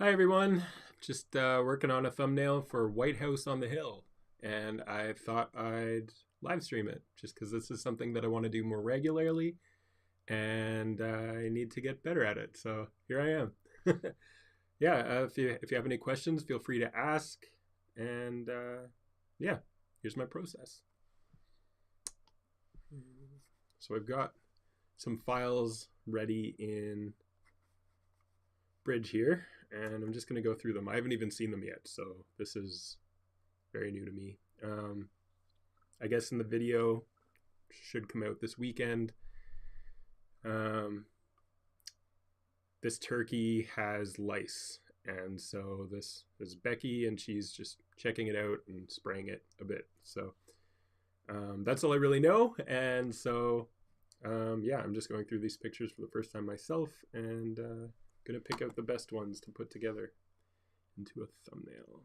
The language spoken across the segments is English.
Hi everyone, just working on a thumbnail for White House on the Hill, and I thought I'd live stream it just because this is something that I want to do more regularly, and I need to get better at it. So here I am. Yeah, if you have any questions, feel free to ask, and yeah, here's my process. So I've got some files ready in Bridge here, and I'm just going to go through them. I haven't even seen them yet, so this is very new to me. I guess in the video should come out this weekend. This turkey has lice, and so this is Becky, and she's just checking it out and spraying it a bit. So that's all I really know, and so yeah, I'm just going through these pictures for the first time myself, and gonna pick out the best ones to put together into a thumbnail.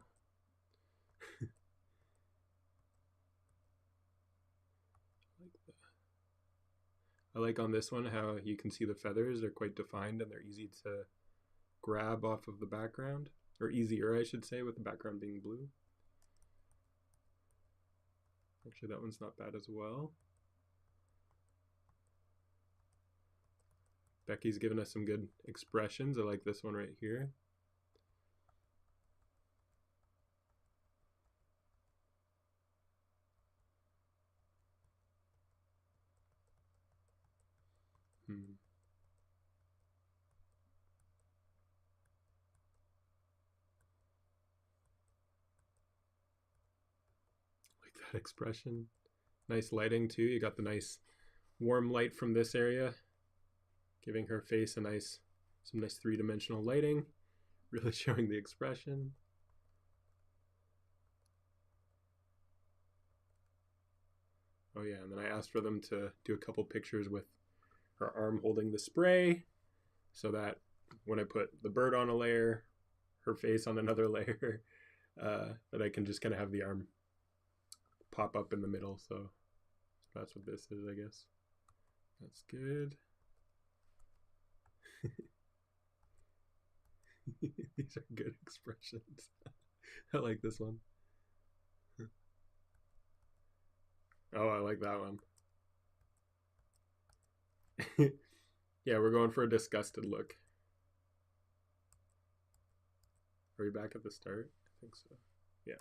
I like on this one how you can see the feathers are quite defined and they're easy to grab off of the background, or easier I should say, with the background being blue. Actually, that one's not bad as well. Becky's given us some good expressions. I like this one right here. Like that expression. Nice lighting too. You got the nice warm light from this area, giving her face some nice three-dimensional lighting, really showing the expression. Oh yeah, and then I asked for them to do a couple pictures with her arm holding the spray, so that when I put the bird on a layer, her face on another layer, that I can just kind of have the arm pop up in the middle. So that's what this is, I guess. That's good. These are good expressions. I like this one. Oh, I like that one. Yeah, we're going for a disgusted look. Are we back at the start? I think so. Yeah.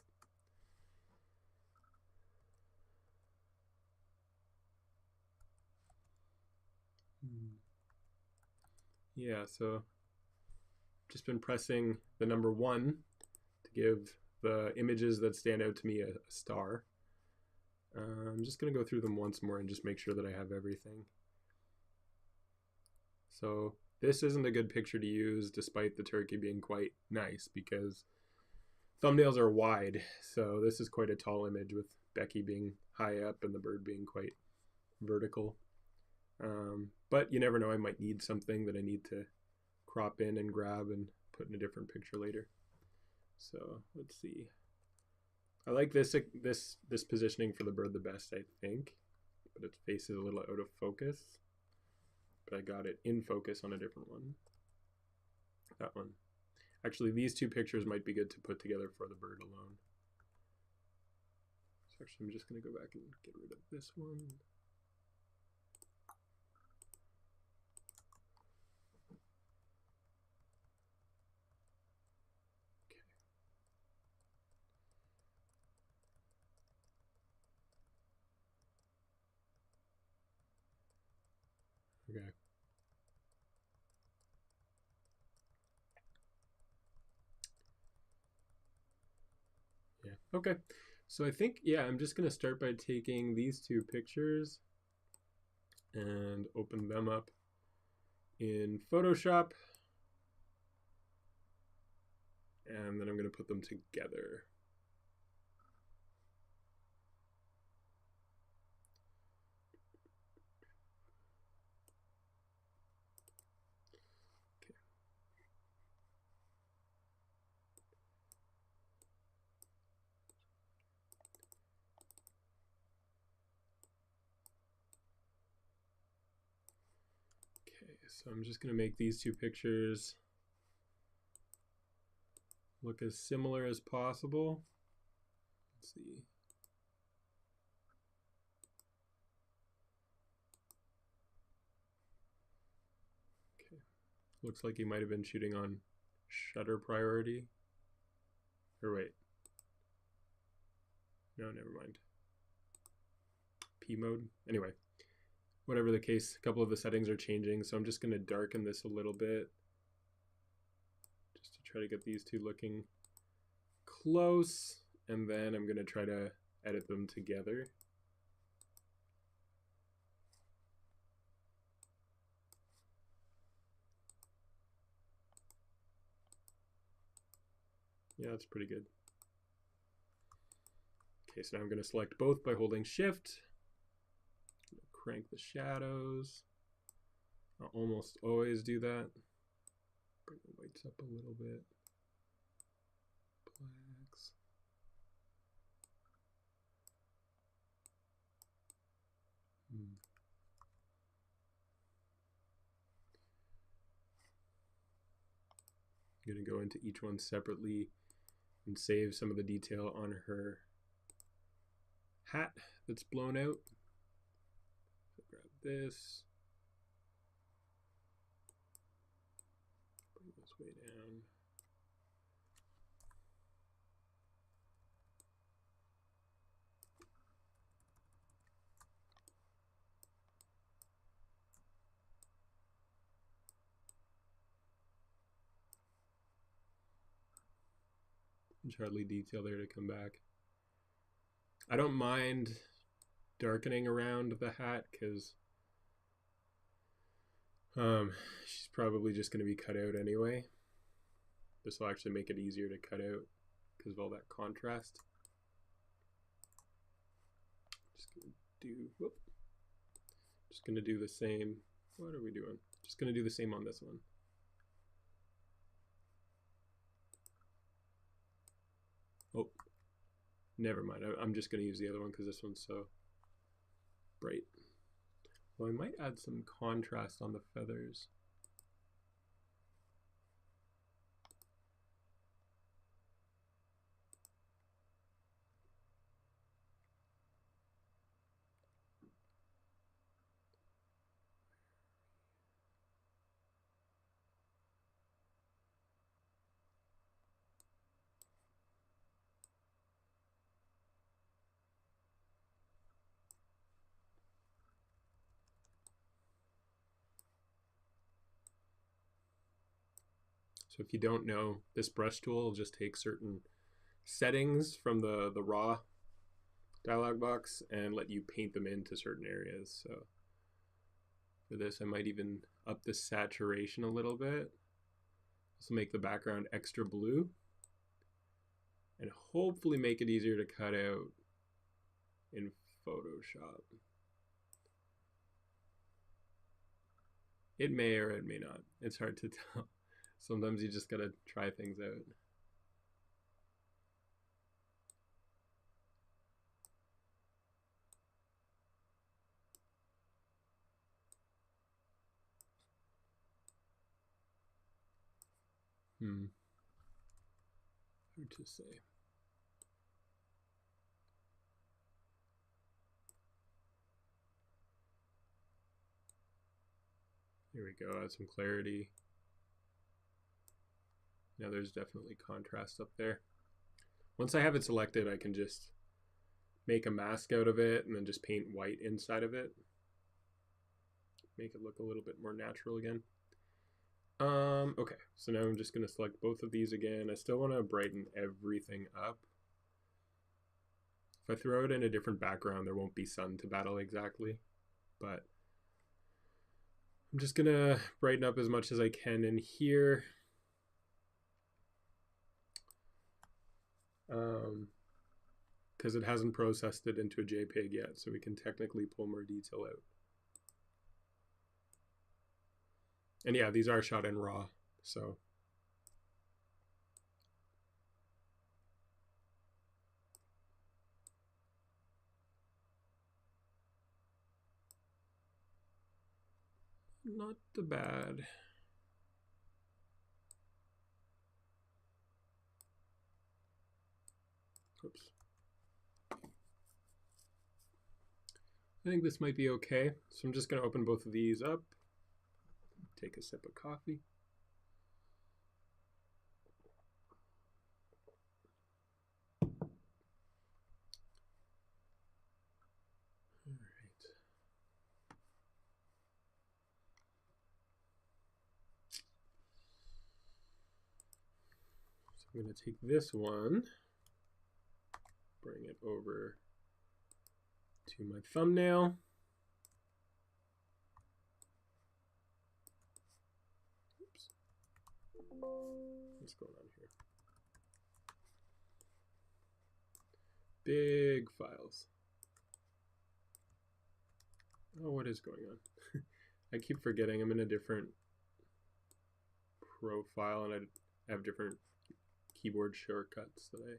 Yeah, so just been pressing the number 1 to give the images that stand out to me a star. I'm just going to go through them once more and just make sure that I have everything. So this isn't a good picture to use despite the turkey being quite nice, because thumbnails are wide. So this is quite a tall image with Becky being high up and the bird being quite vertical. But you never know, I might need something that I need to crop in and grab and put in a different picture later. So let's see. I like this positioning for the bird the best, I think, but its face is a little out of focus. But I got it in focus on a different one. That one. Actually, these two pictures might be good to put together for the bird alone. So actually, I'm just going to go back and get rid of this one. Okay. Yeah. Okay. So I think, yeah, I'm just going to start by taking these two pictures and open them up in Photoshop. And then I'm going to put them together. Okay, so I'm just going to make these two pictures look as similar as possible. Let's see. Okay. Looks like he might have been shooting on shutter priority. Or wait. No, never mind. P mode. Anyway, whatever the case, a couple of the settings are changing, so I'm just going to darken this a little bit just to try to get these two looking close, and then I'm going to try to edit them together. Yeah, that's pretty good. Okay, so now I'm going to select both by holding Shift. Crank the shadows. I'll almost always do that. Bring the whites up a little bit. Blacks. I'm going to go into each one separately and save some of the detail on her hat that's blown out. So grab this. Bring this way down. There's hardly detail there to come back. I don't mind darkening around the hat because she's probably just going to be cut out anyway. This will actually make it easier to cut out because of all that contrast. Just gonna do the same. What are we doing? Just gonna do the same on this one. Oh, never mind. I'm just gonna use the other one because this one's so bright. Well, I might add some contrast on the feathers. So if you don't know, this brush tool will just take certain settings from the raw dialog box and let you paint them into certain areas. So for this, I might even up the saturation a little bit. This will make the background extra blue and hopefully make it easier to cut out in Photoshop. It may or it may not. It's hard to tell. Sometimes you just gotta try things out. Hard to say. Here we go, add some clarity. Now there's definitely contrast up there. Once I have it selected, I can just make a mask out of it and then just paint white inside of it. Make it look a little bit more natural again. Okay, so now I'm just gonna select both of these again. I still wanna brighten everything up. If I throw it in a different background, there won't be sun to battle exactly, but I'm just gonna brighten up as much as I can in here. Because it hasn't processed it into a JPEG yet, so we can technically pull more detail out. And yeah, these are shot in RAW, so. Not too bad. I think this might be okay. So I'm just going to open both of these up. Take a sip of coffee. I'm going to take this one, bring it over to my thumbnail. Oops. What's going on here? Big files. Oh, what is going on? I keep forgetting I'm in a different profile and I have different keyboard shortcuts that I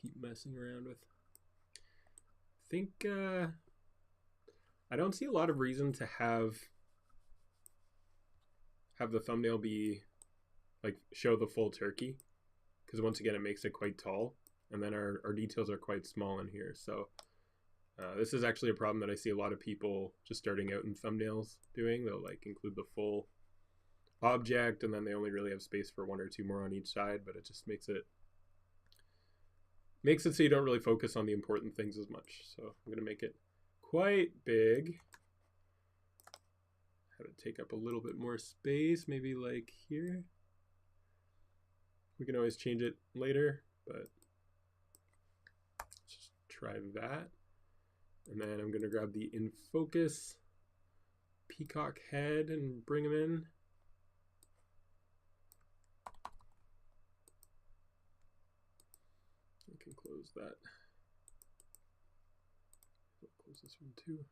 keep messing around with. I think I don't see a lot of reason to have the thumbnail be like show the full turkey, because once again it makes it quite tall, and then our details are quite small in here. So this is actually a problem that I see a lot of people just starting out in thumbnails doing. They'll like include the full object and then they only really have space for one or two more on each side, but it just makes it so you don't really focus on the important things as much. So I'm going to make it quite big. Have it take up a little bit more space, maybe like here. We can always change it later, but let's just try that. And then I'm going to grab the in focus peacock head and bring him in. I can close that. I'll close this one too.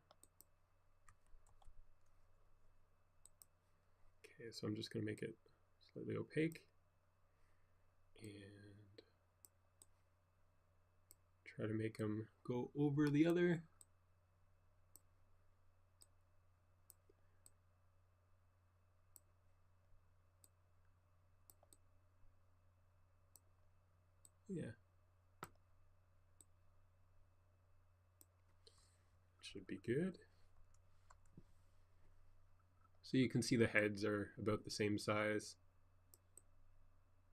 Okay, so I'm just going to make it slightly opaque and try to make them go over the other. Yeah. Should be good. So you can see the heads are about the same size.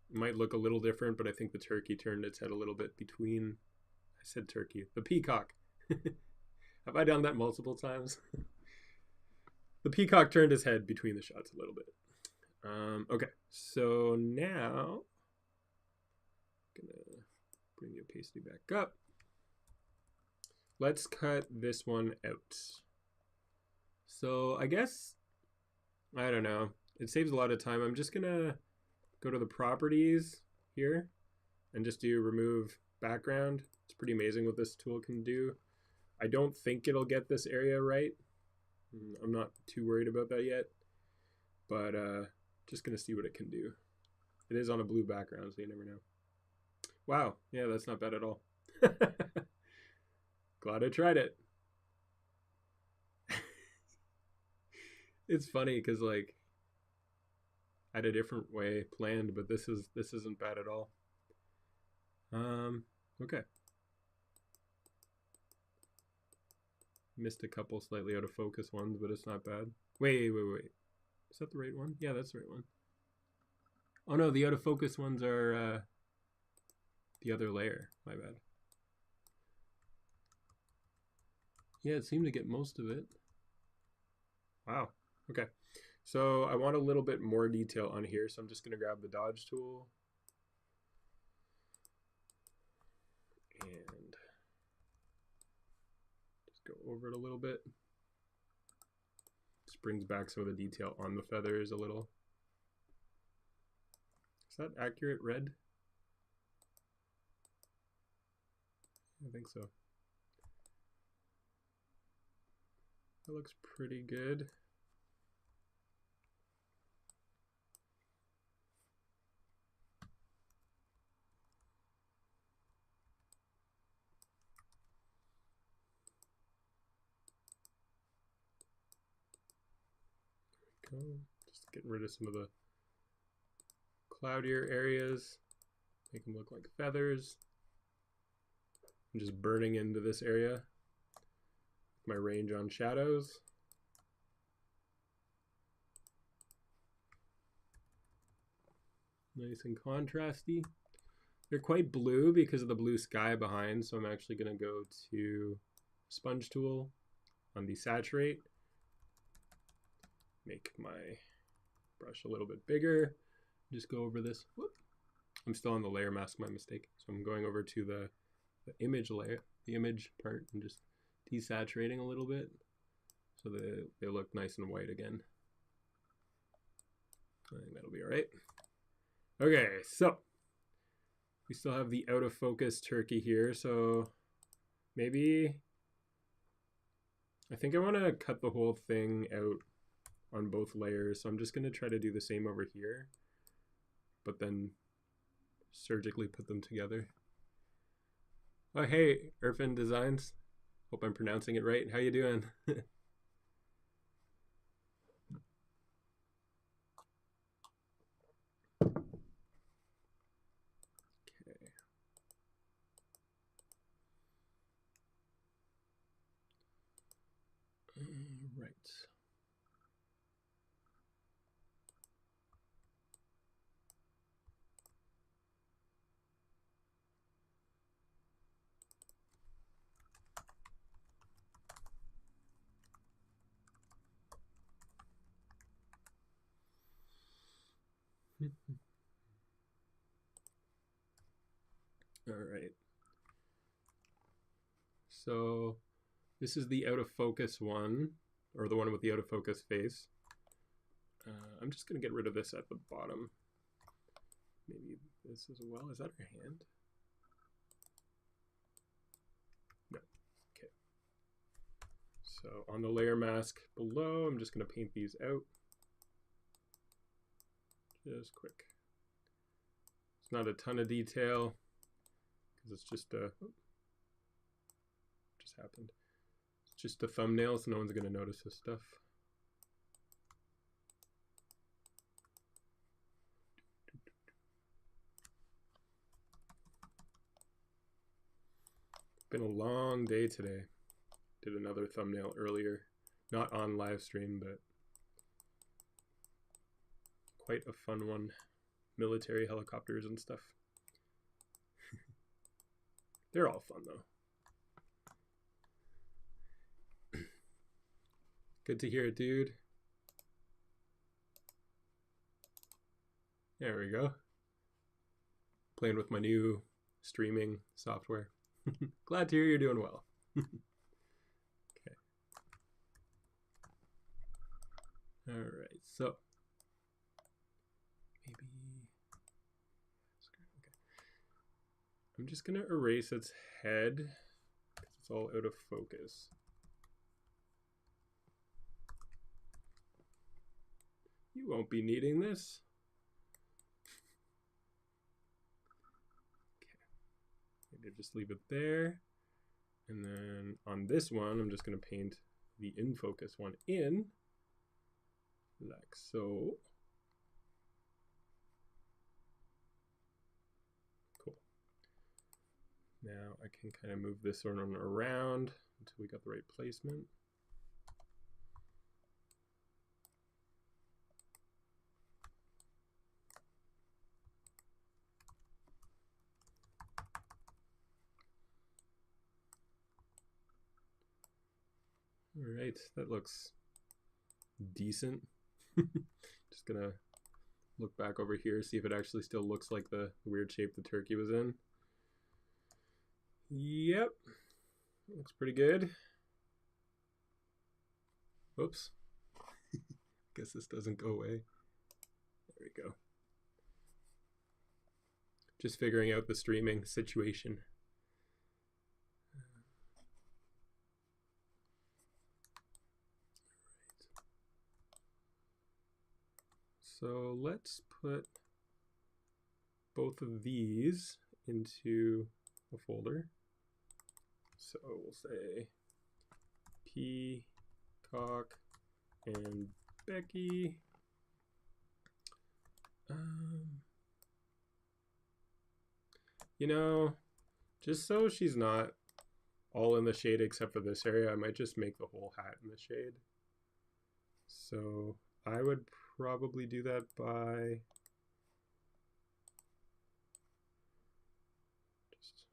It might look a little different, but I think the turkey turned its head a little bit between, I said turkey, the peacock. Have I done that multiple times? The peacock turned his head between the shots a little bit. Okay, so now I'm gonna bring the opacity back up. Let's cut this one out. So I guess, I don't know, it saves a lot of time. I'm just gonna go to the properties here and just do remove background. It's pretty amazing what this tool can do. I don't think it'll get this area right. I'm not too worried about that yet, but just gonna see what it can do. It is on a blue background, so you never know. Wow, yeah, that's not bad at all. Glad I tried it. It's funny because like I had a different way planned, but this isn't bad at all. Okay. Missed a couple slightly out of focus ones, but it's not bad. Wait. Is that the right one? Yeah, that's the right one. Oh no, the out of focus ones are the other layer. My bad. Yeah, it seemed to get most of it. Wow. Okay. So I want a little bit more detail on here, so I'm just going to grab the dodge tool. And just go over it a little bit. Just brings back some of the detail on the feathers a little. Is that accurate red? I think so. That looks pretty good. There we go. Just getting rid of some of the cloudier areas. Make them look like feathers. I'm just burning into this area my range on shadows. Nice and contrasty. They're quite blue because of the blue sky behind, so I'm actually going to go to sponge tool on desaturate. Make my brush a little bit bigger. Just go over this. Whoop. I'm still on the layer mask, my mistake. So I'm going over to the image layer, the image part, and just desaturating a little bit so that they look nice and white again. I think that'll be all right. Okay, so we still have the out of focus turkey here, so maybe I think I want to cut the whole thing out on both layers, so I'm just going to try to do the same over here, but then surgically put them together. Oh hey, Irfan Designs, hope I'm pronouncing it right. How you doing? Right. All right. So this is the out of focus one, or the one with the out of focus face. I'm just going to get rid of this at the bottom. Maybe this as well. Is that her hand? No. Okay. So on the layer mask below, I'm just going to paint these out. Just quick. It's not a ton of detail because it's just a... Oh, just happened. It's just a thumbnail, so no one's going to notice this stuff. Been a long day today. Did another thumbnail earlier, not on live stream, but quite a fun one. Military helicopters and stuff. They're all fun though. Good to hear it, dude. There we go. Playing with my new streaming software. Glad to hear you're doing well. Okay. All right, so maybe okay. I'm just gonna erase its head because it's all out of focus. You won't be needing this. Okay, just leave it there. And then on this one, I'm just going to paint the in focus one in, like so. Cool. Now I can kind of move this one around until we got the right placement. All right, that looks decent. Just gonna look back over here, see if it actually still looks like the weird shape the turkey was in. Yep, looks pretty good. Whoops. Guess this doesn't go away. There we go. Just figuring out the streaming situation. So let's put both of these into a folder. So we'll say Peacock and Becky. You know, just so she's not all in the shade except for this area, I might just make the whole hat in the shade. So I would probably do that by just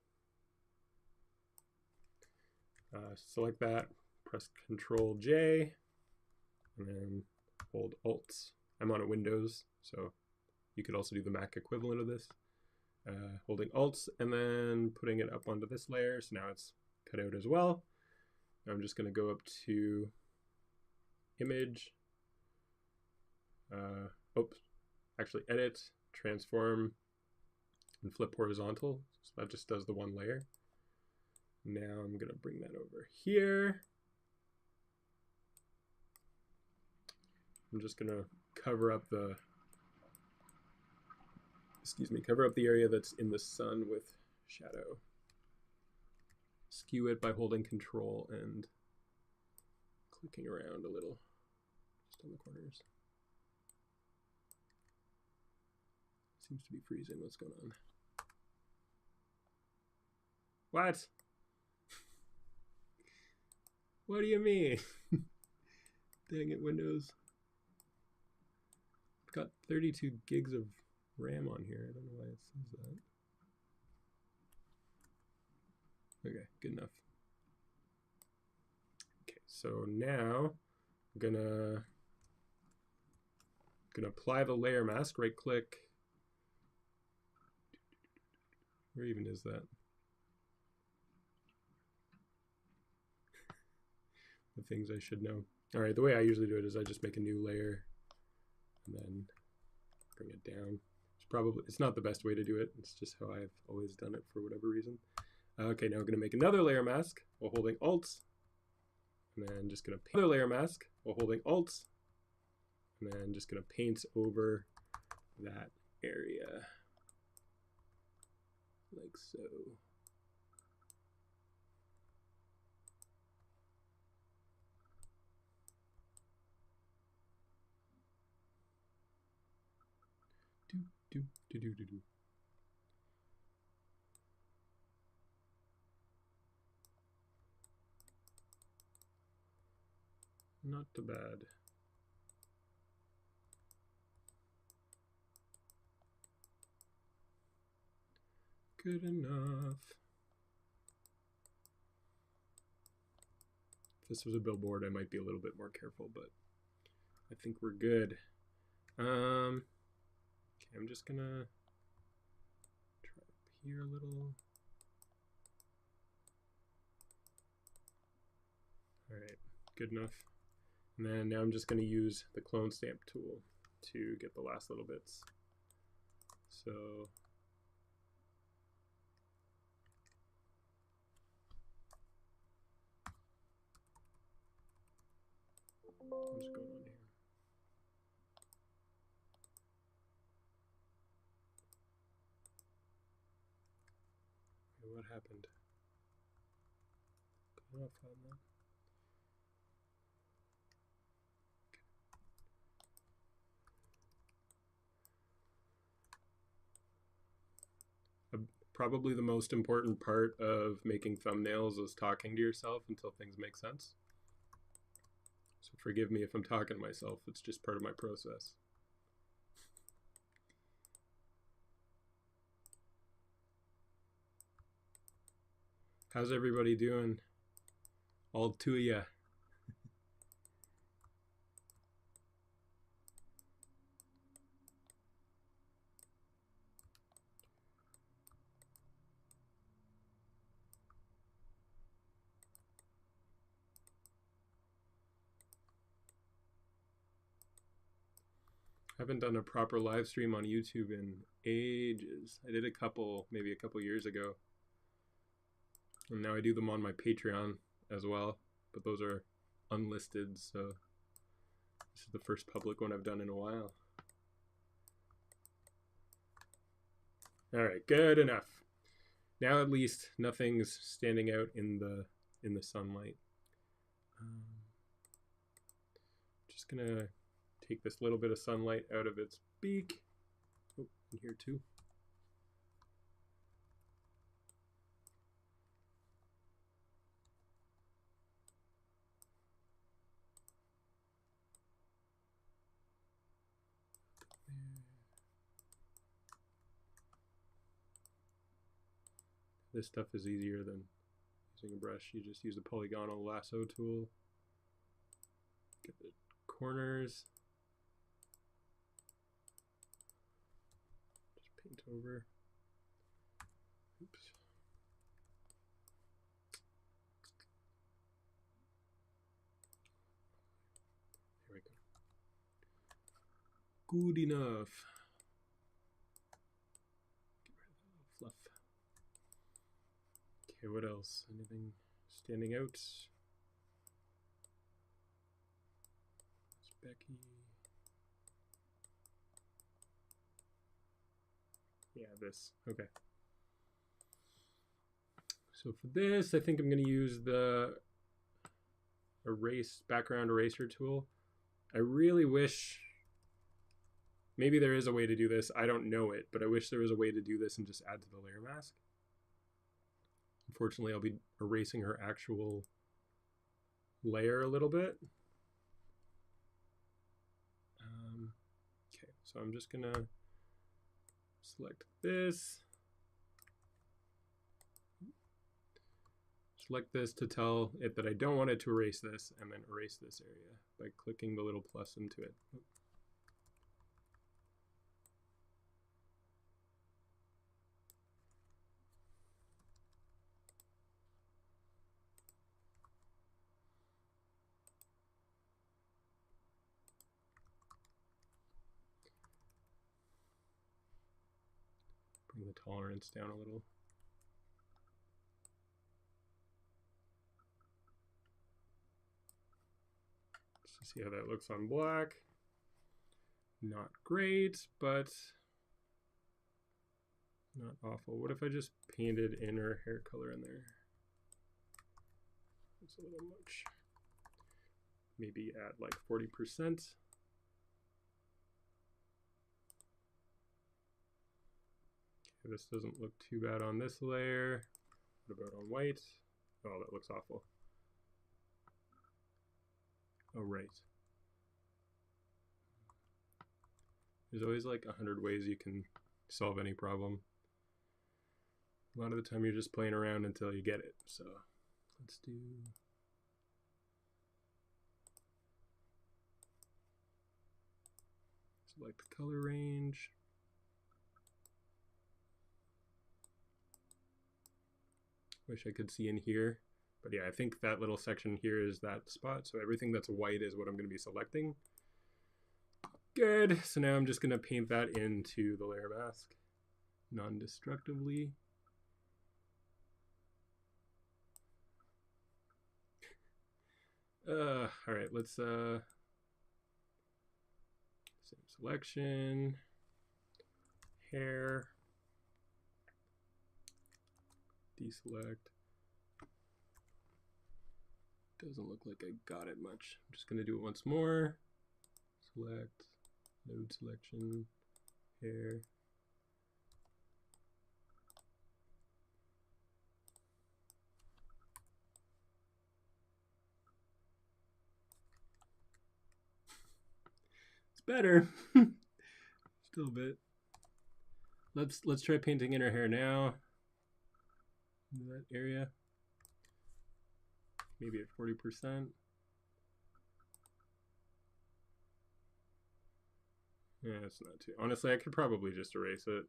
select that, press Control J, and then hold Alt. I'm on a Windows, so you could also do the Mac equivalent of this. Holding Alt and then putting it up onto this layer, so now it's cut out as well. Now I'm just going to go up to Image, actually Edit, Transform, and Flip Horizontal. So that just does the one layer. Now I'm going to bring that over here. I'm just going to cover up the area that's in the sun with shadow. Skew it by holding Control and clicking around a little, just on the corners. Seems to be freezing. What's going on? What? What do you mean? Dang it, Windows. I've got 32 gigs of RAM on here. I don't know why it says that. Okay, good enough. Okay, so now I'm gonna apply the layer mask. Right click. Where even is that? The things I should know. All right, the way I usually do it is I just make a new layer and then bring it down. It's not the best way to do it. It's just how I've always done it for whatever reason. Okay, now I'm going to make another layer mask while holding Alt, and then just going to paint another layer mask while holding Alt, and then just going to paint over that area like so. Do. Not too bad. Good enough. If this was a billboard, I might be a little bit more careful, but I think we're good. Okay, I'm just gonna try up here a little. All right, good enough. And then now I'm just going to use the clone stamp tool to get the last little bits. So what's going on here? Okay, what happened? Can I find that? Probably the most important part of making thumbnails is talking to yourself until things make sense. So forgive me if I'm talking to myself. It's just part of my process. How's everybody doing? All to ya. I haven't done a proper live stream on YouTube in ages. I did a couple, maybe a couple years ago. And now I do them on my Patreon as well, but those are unlisted, so this is the first public one I've done in a while. All right, good enough. Now at least nothing's standing out in the sunlight. Just gonna take this little bit of sunlight out of its beak. Oh, in here too. This stuff is easier than using a brush. You just use the polygonal lasso tool. Get the corners. Just paint over. Oops. There we go. Good enough. Get rid of that little fluff. Okay, what else? Anything standing out? It's Becky. Yeah, this. Okay. So for this, I think I'm going to use the background eraser tool. I really wish, maybe there is a way to do this. I don't know it, but I wish there was a way to do this and just add to the layer mask. Unfortunately, I'll be erasing her actual layer a little bit. Okay, so I'm just gonna select this. Select this to tell it that I don't want it to erase this, and then erase this area by clicking the little plus into it. Bring the tolerance down a little. Just to see how that looks on black. Not great, but not awful. What if I just painted in her hair color in there? It's a little much. Maybe at like 40%. Okay, this doesn't look too bad on this layer. What about on white? Oh, that looks awful. Oh, right. There's always like 100 ways you can solve any problem. A lot of the time you're just playing around until you get it. So let's do... select the color range. Wish I could see in here. But yeah, I think that little section here is that spot. So everything that's white is what I'm going to be selecting. Good. So now I'm just going to paint that into the layer mask non-destructively. All right, let's same selection, hair, deselect. Doesn't look like I got it much. I'm just gonna do it once more. Select, node selection, hair. It's better. Still a bit. Let's try painting in her hair now. In that area. Maybe at 40%. Yeah, it's not too... Honestly, I could probably just erase it.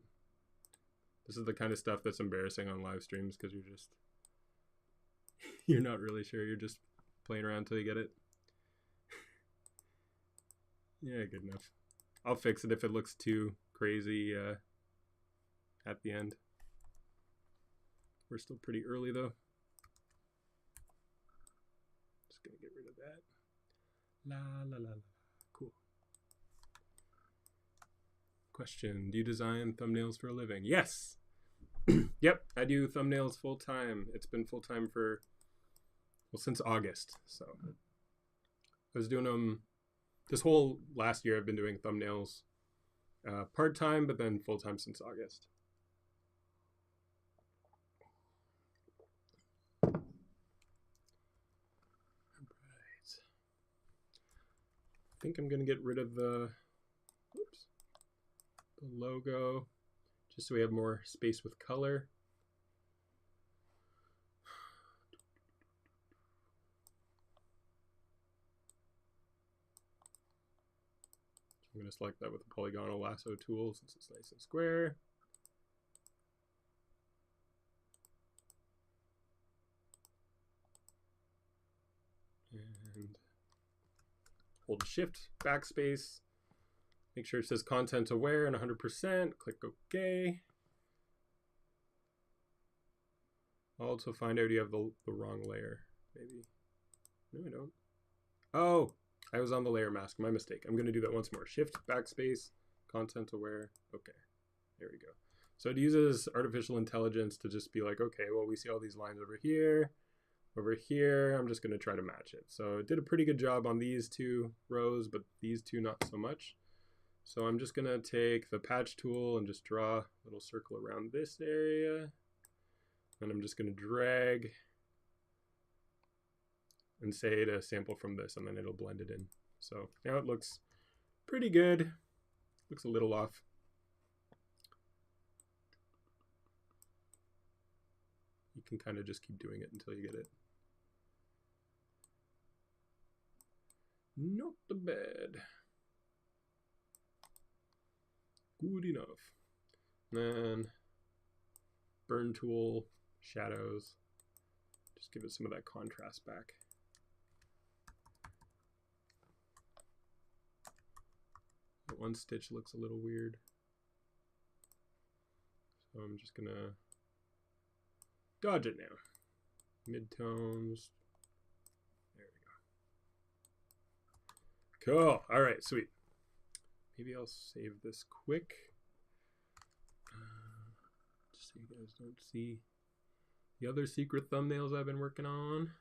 This is the kind of stuff that's embarrassing on live streams because you're just... you're not really sure. You're just playing around until you get it. Yeah, good enough. I'll fix it if it looks too crazy at the end. We're still pretty early though. Just gonna get rid of that. La la la la. Cool. Question: do you design thumbnails for a living? Yes. Yep, I do thumbnails full time. It's been full time for, well, since August. So I was doing them this whole last year. I've been doing thumbnails part time, but then full time since August. I think I'm going to get rid of the logo just so we have more space with color. I'm going to select that with the polygonal lasso tool since it's nice and square. And hold Shift, backspace. Make sure it says content aware and 100%. Click OK. I'll also find out you have the wrong layer, maybe. No, I don't. Oh, I was on the layer mask. My mistake. I'm going to do that once more. Shift, backspace, content aware. Okay, there we go. So it uses artificial intelligence to just be like, okay, well, we see all these lines over here. Over here, I'm just going to try to match it. So it did a pretty good job on these two rows, but these two not so much. So I'm just going to take the patch tool and just draw a little circle around this area. And I'm just going to drag and say to sample from this, and then it'll blend it in. So now it looks pretty good. Looks a little off. You can kind of just keep doing it until you get it. Not bad. Good enough. Then burn tool, shadows. Just give it some of that contrast back. That one stitch looks a little weird. So I'm just gonna dodge it now. Midtones. There we go. Cool. All right, sweet. Maybe I'll save this quick. Just so you guys don't see the other secret thumbnails I've been working on.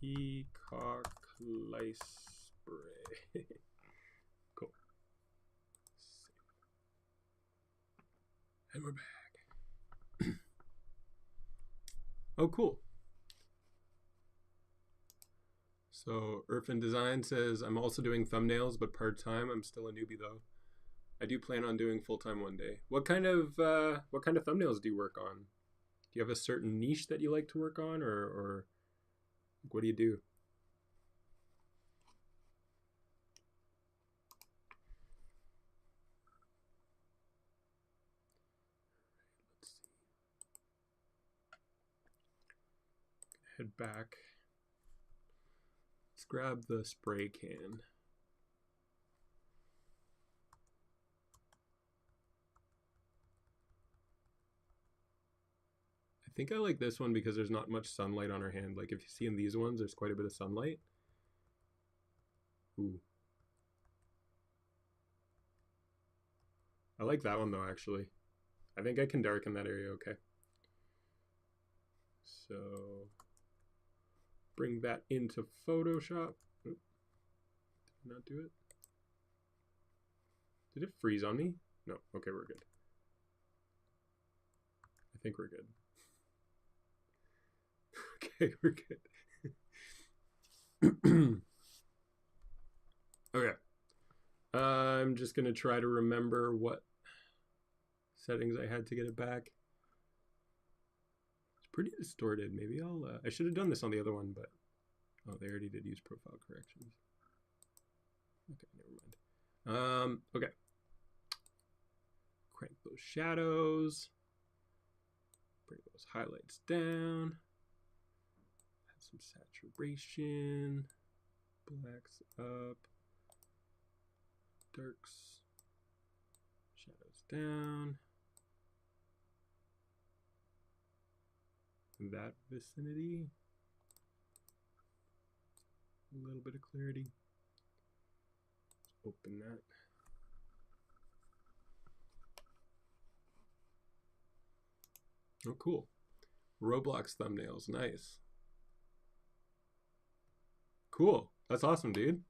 Peacock lice spray. Cool. And we're back. Oh, cool. So Irfan Design says, I'm also doing thumbnails, but part-time. I'm still a newbie though. I do plan on doing full-time one day. What kind of thumbnails do you work on? Do you have a certain niche that you like to work on, or what do you do? Let's see. Head back. Let's grab the spray can. I think I like this one because there's not much sunlight on her hand. Like if you see in these ones, there's quite a bit of sunlight. Ooh. I like that one though, actually. I think I can darken that area okay. So bring that into Photoshop. Oop. Did not do it. Did it freeze on me? No. Okay, we're good. I think we're good. Okay, we're good. Okay. I'm just going to try to remember what settings I had to get it back. It's pretty distorted. Maybe I should have done this on the other one, but oh, they already did use profile corrections. Okay, never mind. Okay. Crank those shadows. Bring those highlights down. Add some saturation. Blacks up. Darks. Shadows down. In that vicinity. A little bit of clarity. Let's open that. Oh, cool. Roblox thumbnails. Nice. Cool. That's awesome, dude.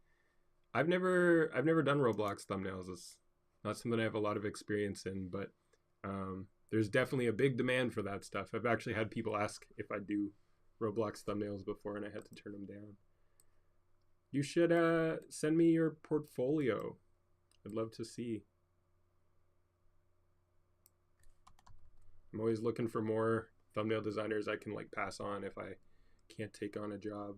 I've never done Roblox thumbnails. It's not something I have a lot of experience in, but there's definitely a big demand for that stuff. I've actually had people ask if I do Roblox thumbnails before, and I had to turn them down. You should send me your portfolio. I'd love to see. I'm always looking for more thumbnail designers I can like pass on if I can't take on a job.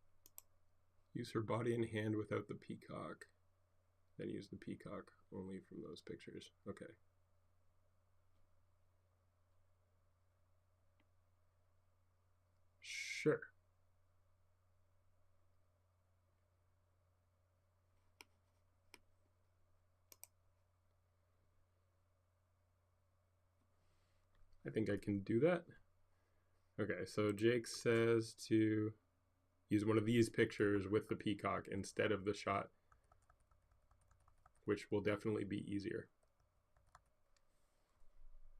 Use her body and hand without the peacock. Then use the peacock only from those pictures. Okay. Sure. I think I can do that. Okay, so Jake says to use one of these pictures with the peacock instead of the shot, which will definitely be easier.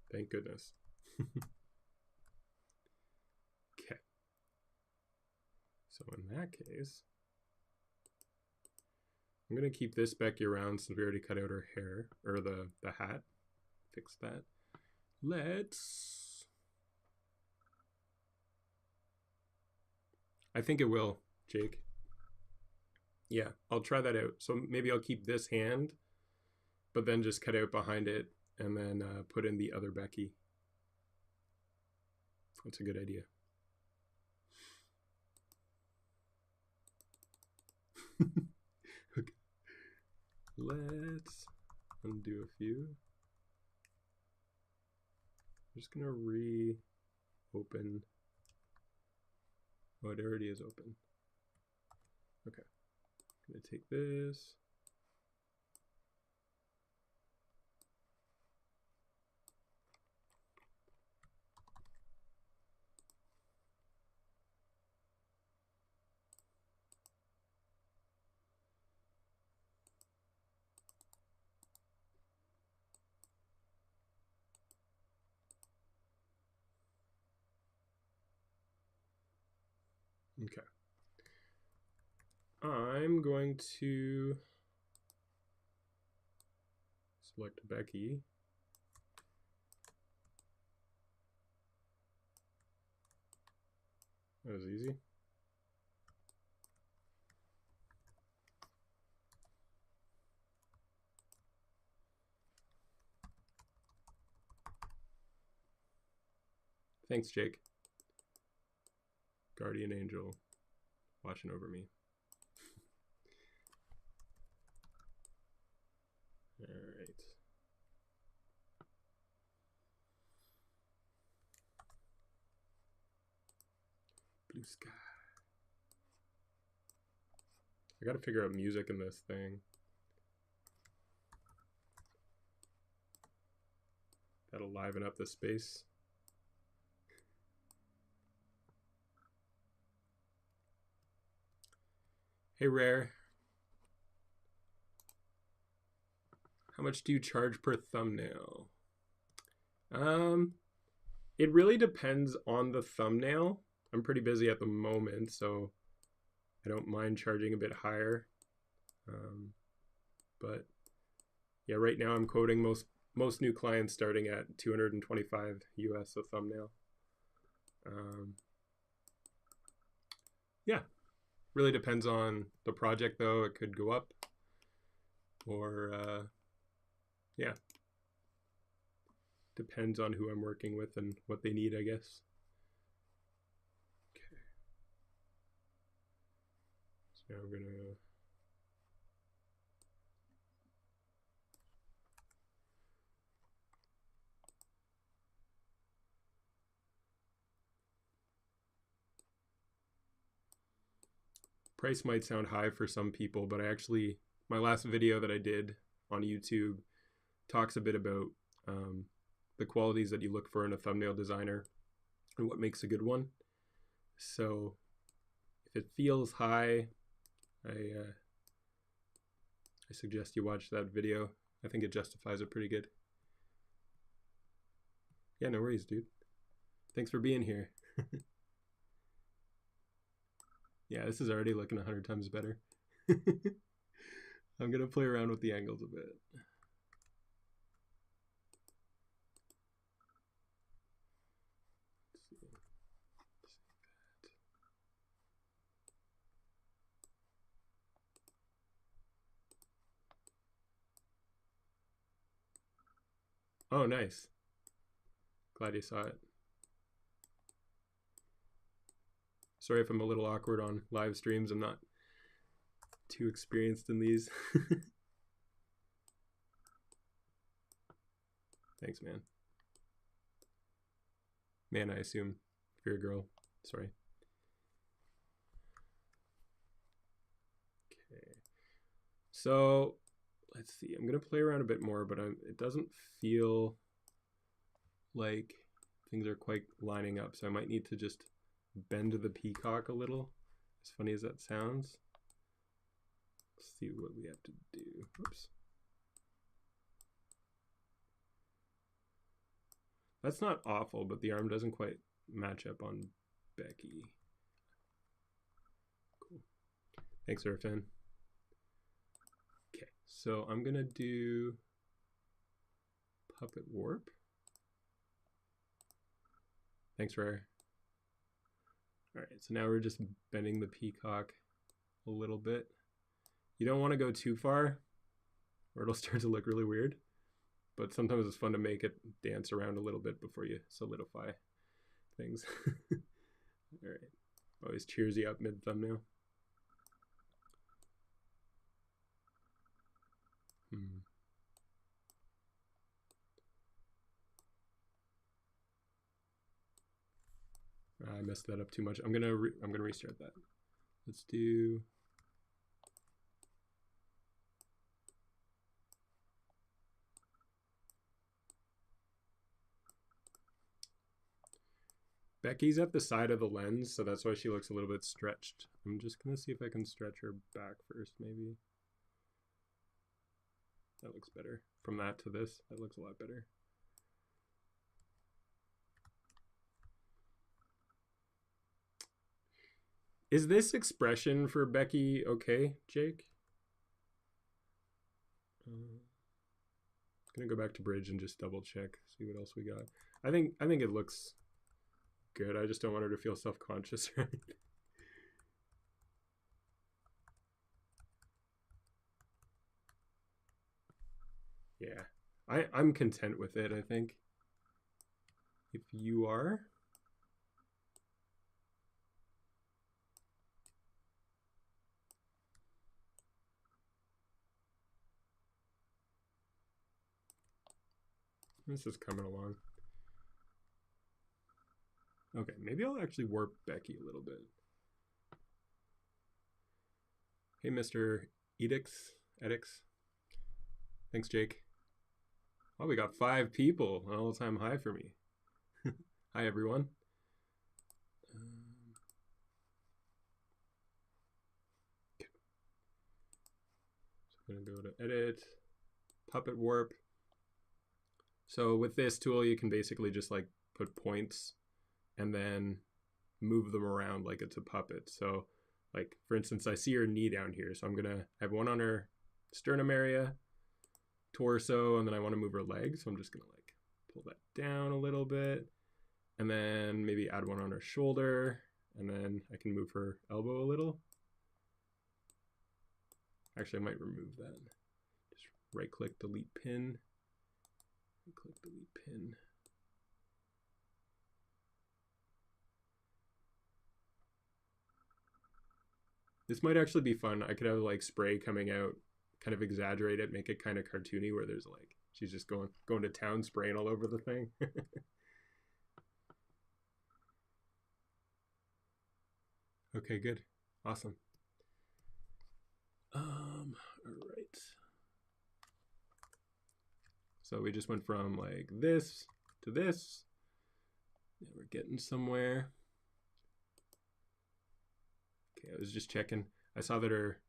Thank goodness. Okay. So in that case, I'm going to keep this Becky around since we already cut out her hair, or the hat. Fix that. I think it will, Jake. Yeah, I'll try that out. So maybe I'll keep this hand, but then just cut out behind it and then put in the other Becky. That's a good idea. Okay. Let's undo a few. I'm just gonna reopen. Oh, it already is open. Okay. I'm gonna take this. Okay. I'm going to select Becky. That was easy. Thanks, Jake. Guardian angel watching over me. All right. Blue sky. I gotta figure out music in this thing. That'll liven up the space. Hey, Rare. How much do you charge per thumbnail? It really depends on the thumbnail. I'm pretty busy at the moment, so I don't mind charging a bit higher. But yeah, right now I'm quoting most new clients starting at $225 US a thumbnail. Yeah, really depends on the project though. It could go up or yeah, depends on who I'm working with and what they need, I guess. Okay, so now I'm gonna price might sound high for some people, but my last video that I did on YouTube talks a bit about the qualities that you look for in a thumbnail designer and what makes a good one. So if it feels high, I suggest you watch that video. I think it justifies it pretty good. Yeah, no worries, dude. Thanks for being here. Yeah, this is already looking 100 times better. I'm gonna play around with the angles a bit. Oh, nice. Glad you saw it. Sorry if I'm a little awkward on live streams. I'm not too experienced in these. Thanks, man. Man, I assume if you're a girl. Sorry. Okay. So let's see. I'm gonna play around a bit more, but it doesn't feel like things are quite lining up. So I might need to just bend the peacock a little. As funny as that sounds. Let's see what we have to do. Oops. That's not awful, but the arm doesn't quite match up on Becky. Cool. Thanks, Irfan. Okay, so I'm gonna do Puppet Warp. Thanks, Rare. All right, so now we're just bending the peacock a little bit. You don't want to go too far or it'll start to look really weird, but sometimes it's fun to make it dance around a little bit before you solidify things. All right, always cheers you up mid thumbnail. I messed that up too much. I'm gonna restart that. Let's do. Becky's at the side of the lens, so that's why she looks a little bit stretched. I'm just gonna see if I can stretch her back first, maybe. That looks better. From that to this, that looks a lot better. Is this expression for Becky okay, Jake? Gonna go back to bridge and just double check, see what else we got. I think it looks good. I just don't want her to feel self-conscious or anything. Yeah, I'm content with it, I think. If you are. This is coming along. Okay, maybe I'll actually warp Becky a little bit. Hey, Mr. Edix. Thanks, Jake. Oh, we got 5 people. An all-time high for me. Hi, everyone. Okay. So I'm going to go to Edit, Puppet Warp. So with this tool, you can basically just like put points and then move them around like it's a puppet. So like, for instance, I see her knee down here. So I'm going to have one on her sternum area, torso, and then I want to move her leg. So I'm just going to like pull that down a little bit and then maybe add one on her shoulder. And then I can move her elbow a little. Actually, I might remove that. Just right click, delete pin. Click delete pin. This might actually be fun. I could have like spray coming out, kind of exaggerate it, make it kind of cartoony where there's like, she's just going to town spraying all over the thing. Okay, good. Awesome. All right. So we just went from like this to this. Yeah, we're getting somewhere. Okay, I was just checking. I saw that her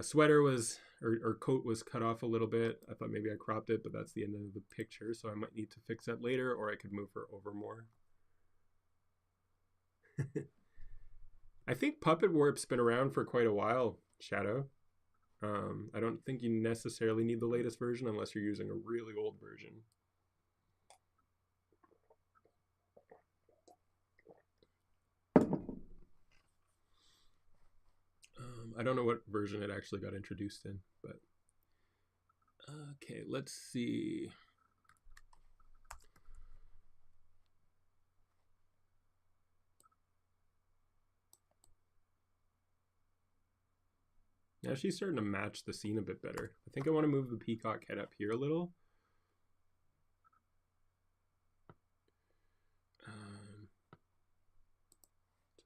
sweater was, or coat was cut off a little bit. I thought maybe I cropped it, but that's the end of the picture. So I might need to fix that later, or I could move her over more. I think Puppet Warp's been around for quite a while, Shadow. I don't think you necessarily need the latest version unless you're using a really old version. I don't know what version it actually got introduced in, but okay, let's see. Now she's starting to match the scene a bit better. I think I want to move the peacock head up here a little. So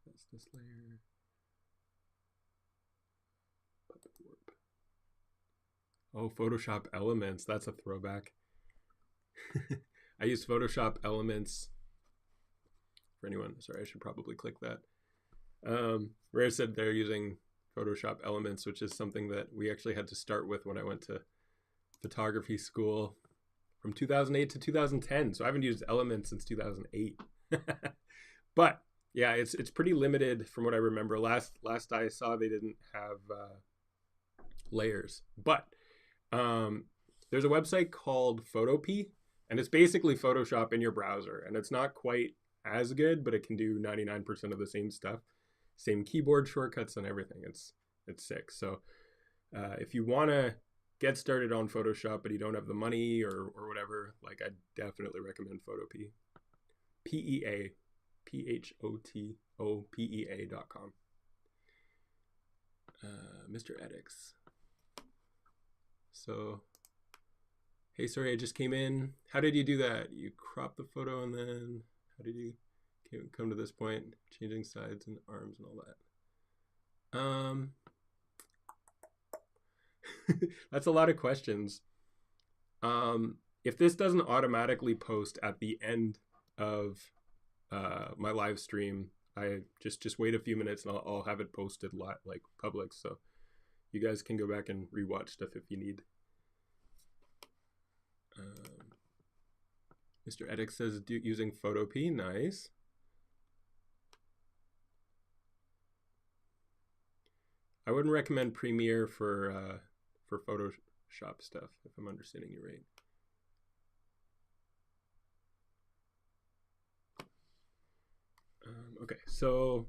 that's this layer. Puppet warp. Oh, Photoshop Elements. That's a throwback. I use Photoshop Elements. For anyone, sorry, I should probably click that. Rare said they're using Photoshop Elements, which is something that we actually had to start with when I went to photography school from 2008 to 2010. So I haven't used Elements since 2008. But yeah, it's pretty limited from what I remember. Last I saw, they didn't have layers. But there's a website called Photopea, and it's basically Photoshop in your browser. And it's not quite as good, but it can do 99% of the same stuff. Same keyboard shortcuts and everything. It's sick. So if you want to get started on Photoshop, but you don't have the money or whatever, like I definitely recommend Photopea. PEA. PHOTOPEA.com. Mr. Edix. So, hey, sorry, I just came in. How did you do that? You crop the photo and then how did you come to this point? Changing sides and arms and all that. That's a lot of questions. If this doesn't automatically post at the end of my live stream, I just wait a few minutes and I'll have it posted like public, so you guys can go back and rewatch stuff if you need. Mr. Edix says using Photopea, nice. I wouldn't recommend Premiere for Photoshop stuff, if I'm understanding you right. Okay, so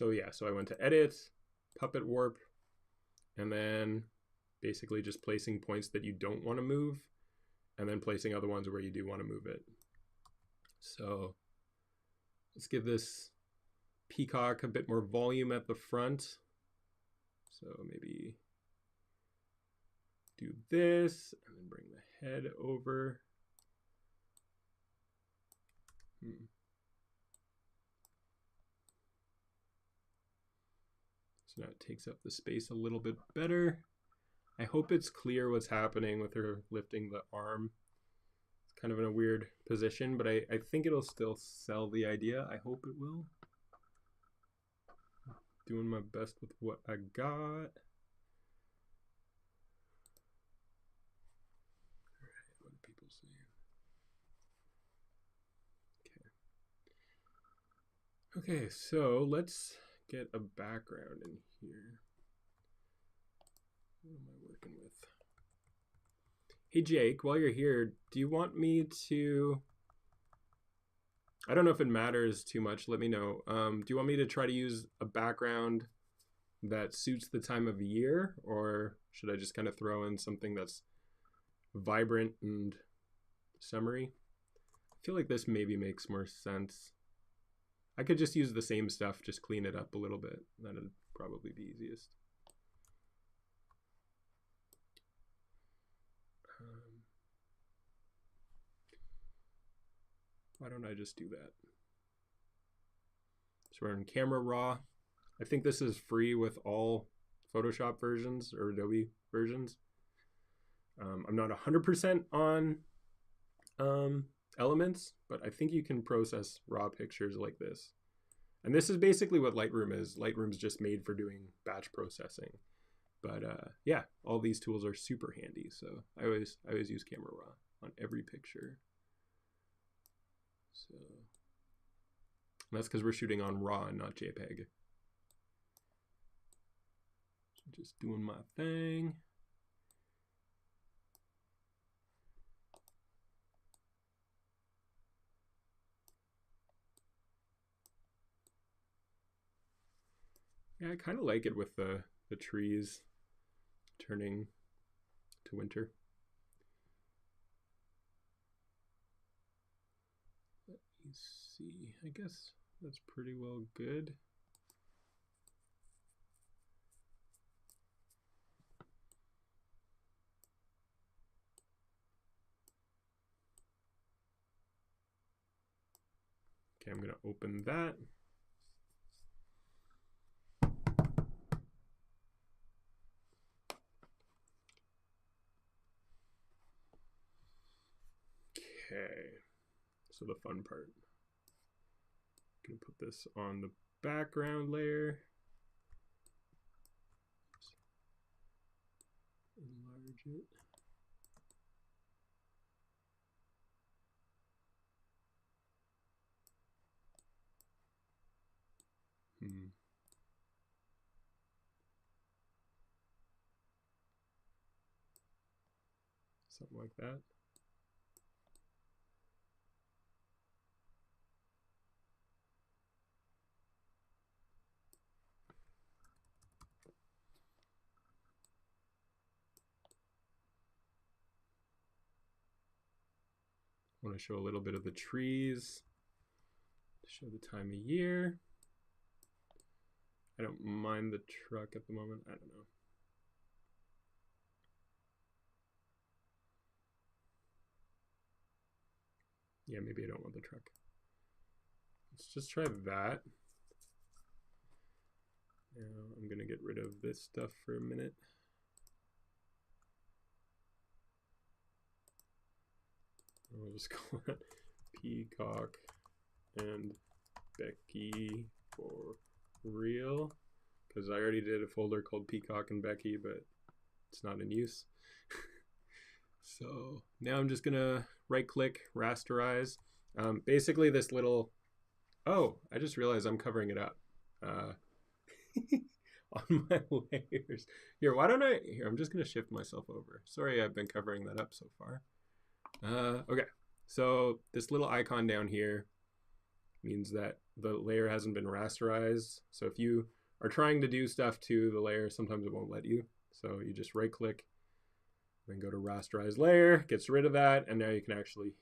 yeah, so I went to Edit, Puppet Warp, and then basically just placing points that you don't want to move, and then placing other ones where you do want to move it. So let's give this peacock a bit more volume at the front. So maybe do this, and then bring the head over. So now it takes up the space a little bit better. I hope it's clear what's happening with her lifting the arm. It's kind of in a weird position, but I think it'll still sell the idea. I hope it will. Doing my best with what I got. All right, what do people say? Okay, so let's get a background in here. What am I working with? Hey Jake, while you're here, do you want me to, I don't know if it matters too much, let me know. Do you want me to try to use a background that suits the time of year, or should I just kind of throw in something that's vibrant and summery? I feel like this maybe makes more sense. I could just use the same stuff, just clean it up a little bit. That'd probably be easiest. Why don't I just do that? So we're in Camera Raw. I think this is free with all Photoshop versions or Adobe versions. I'm not 100% on Elements, but I think you can process raw pictures like this. And this is basically what Lightroom is. Lightroom's just made for doing batch processing. But yeah, all these tools are super handy. So I always use Camera Raw on every picture. So and that's because we're shooting on RAW and not JPEG. So just doing my thing. Yeah, I kind of like it with the trees turning to winter. Let me see. I guess that's pretty well good. Okay, I'm gonna open that. Okay, so the fun part. I'm gonna put this on the background layer. Enlarge it. Something like that. I want to show a little bit of the trees, show the time of year. I don't mind the truck at the moment. I don't know. Yeah, maybe I don't want the truck. Let's just try that. Now I'm gonna get rid of this stuff for a minute. We'll just call it Peacock and Becky for real, because I already did a folder called Peacock and Becky, but it's not in use. So now I'm just gonna right click, rasterize. Basically this little, oh, I just realized I'm covering it up on my layers. Here, why don't here, I'm just gonna shift myself over. Sorry, I've been covering that up so far. Okay, so this little icon down here means that the layer hasn't been rasterized. So if you are trying to do stuff to the layer, sometimes it won't let you. So you just right click, then go to rasterize layer, gets rid of that, and now you can actually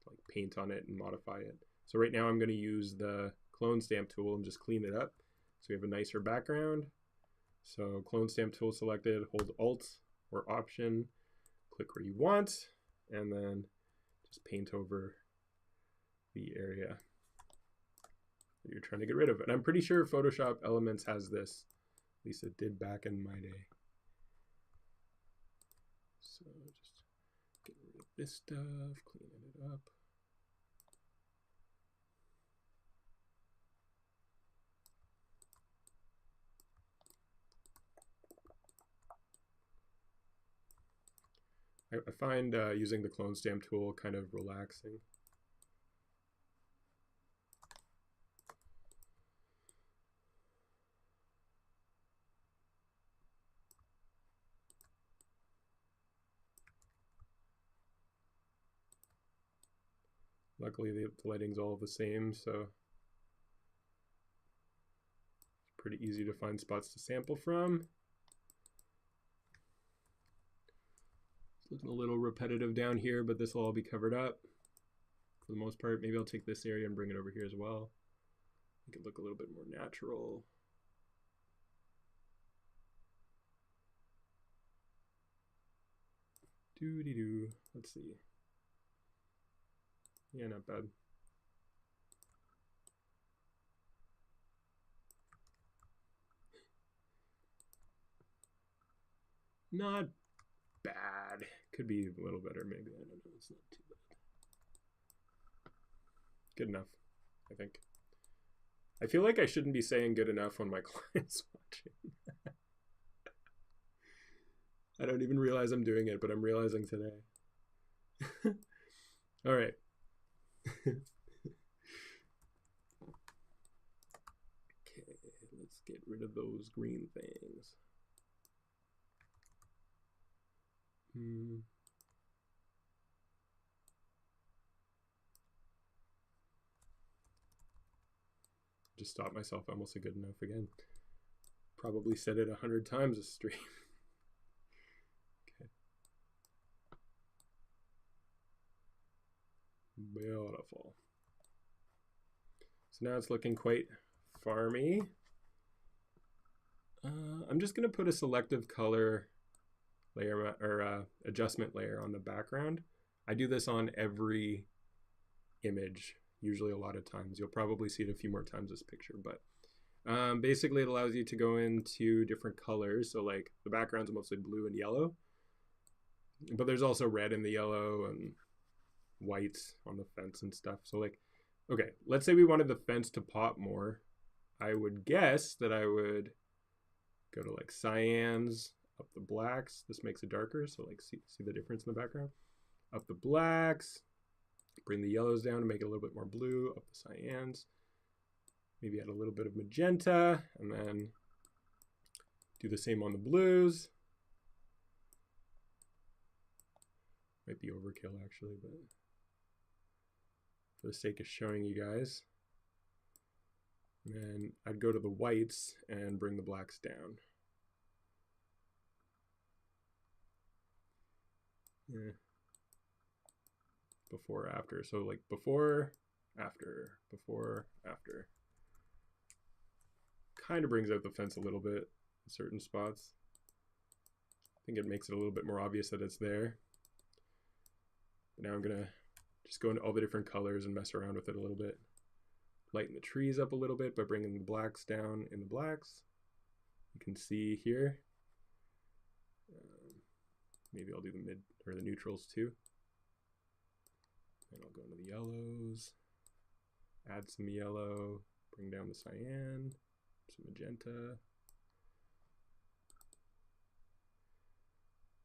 like paint on it and modify it. So right now I'm going to use the clone stamp tool and just clean it up so we have a nicer background. So clone stamp tool selected, hold Alt or Option, click where you want, and then just paint over the area that you're trying to get rid of. And I'm pretty sure Photoshop Elements has this. At least it did back in my day. So just get rid of this stuff, cleaning it up. I find using the clone stamp tool kind of relaxing. Luckily the lighting's all the same, so it's pretty easy to find spots to sample from. It's looking a little repetitive down here, but this will all be covered up for the most part. Maybe I'll take this area and bring it over here as well. Make it look a little bit more natural. Doo-dee-doo. Let's see. Yeah, not bad. Not bad. Could be a little better, maybe. I don't know. It's not too bad. Good enough, I think. I feel like I shouldn't be saying good enough when my client's watching. I don't even realize I'm doing it, but I'm realizing today. All right. Okay, let's get rid of those green things. Just stop myself. I almost said good enough again. Probably said it 100 times a stream. Okay. Beautiful. So now it's looking quite farmy. I'm just going to put a selective color layer or adjustment layer on the background. I do this on every image usually a lot of times. You'll probably see it a few more times this picture, but basically it allows you to go into different colors. So like the background's mostly blue and yellow, but there's also red in the yellow and white on the fence and stuff. So like, okay, let's say we wanted the fence to pop more. I would guess that I would go to like cyans, up the blacks. This makes it darker, so like see the difference in the background. Up the blacks, bring the yellows down to make it a little bit more blue. Up the cyans, maybe add a little bit of magenta, and then do the same on the blues. Might be overkill actually, but for the sake of showing you guys. And then I'd go to the whites and bring the blacks down. Yeah. Before, after. So like before, after, before, after. Kind of brings out the fence a little bit in certain spots. I think it makes it a little bit more obvious that it's there. But now I'm gonna just go into all the different colors and mess around with it a little bit. Lighten the trees up a little bit by bringing the blacks down in the blacks. You can see here. Maybe I'll do the mid or the neutrals too. And I'll go into the yellows, add some yellow, bring down the cyan, some magenta.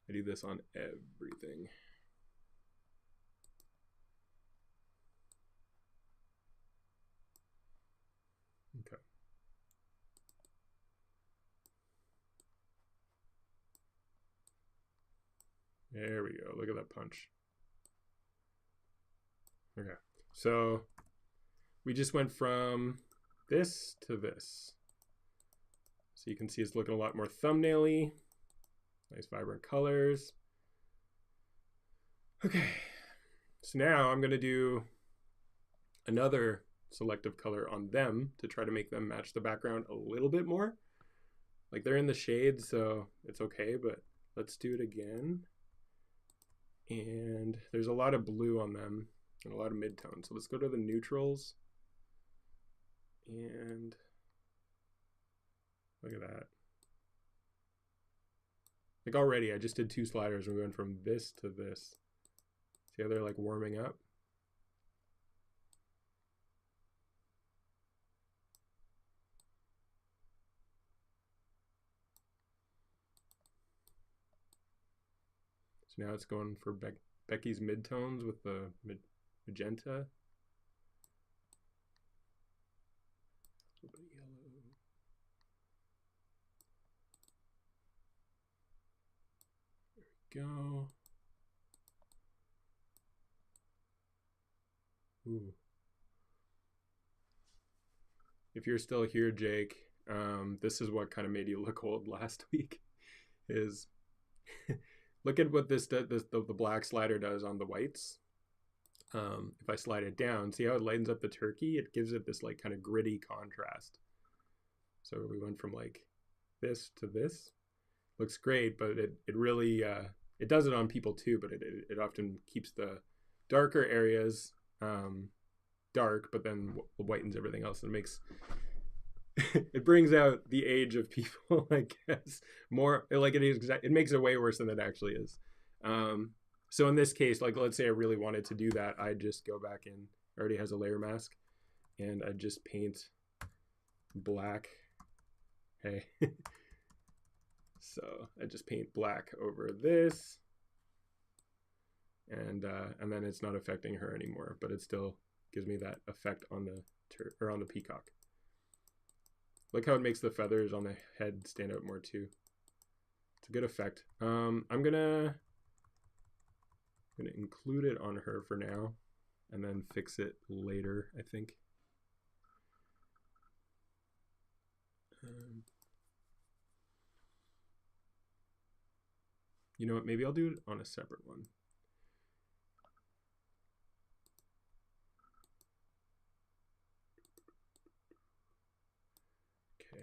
I do this on everything. Okay. There we go. Look at that punch. Okay. So we just went from this to this. So you can see it's looking a lot more thumbnail-y. Nice vibrant colors. Okay. So now I'm going to do another selective color on them to try to make them match the background a little bit more. Like they're in the shade, so it's okay, but let's do it again. And there's a lot of blue on them and a lot of midtones. So let's go to the neutrals. And look at that. Like already I just did 2 sliders and we went from this to this. See how they're like warming up? So now it's going for Becky's midtones with the magenta. A little bit of yellow. There we go. Ooh. If you're still here, Jake, this is what kind of made you look old last week. Is look at what the black slider does on the whites. If I slide it down, see how it lightens up the turkey? It gives it this like kind of gritty contrast. So we went from like this to this. Looks great, but it really it does it on people too, but it often keeps the darker areas dark, but then whitens everything else, and it makes it brings out the age of people, I guess, more like it makes it way worse than it actually is. So in this case, like let's say I really wanted to do that, I'd just go back in, it already has a layer mask, and I'd just paint black. Hey. So I just paint black over this, and then it's not affecting her anymore, but it still gives me that effect on the on the peacock. Look how it makes the feathers on the head stand out more too. It's a good effect. I'm gonna include it on her for now, and then fix it later, I think. You know what? Maybe I'll do it on a separate one. Okay.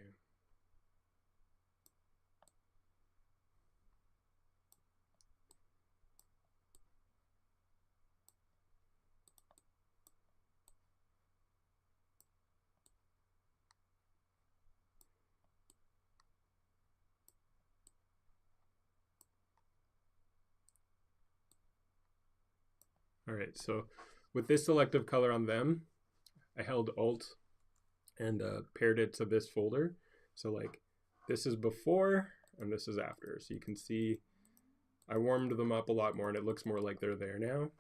All right, so with this selective color on them, I held Alt and paired it to this folder. So like this is before and this is after. So you can see I warmed them up a lot more and it looks more like they're there now.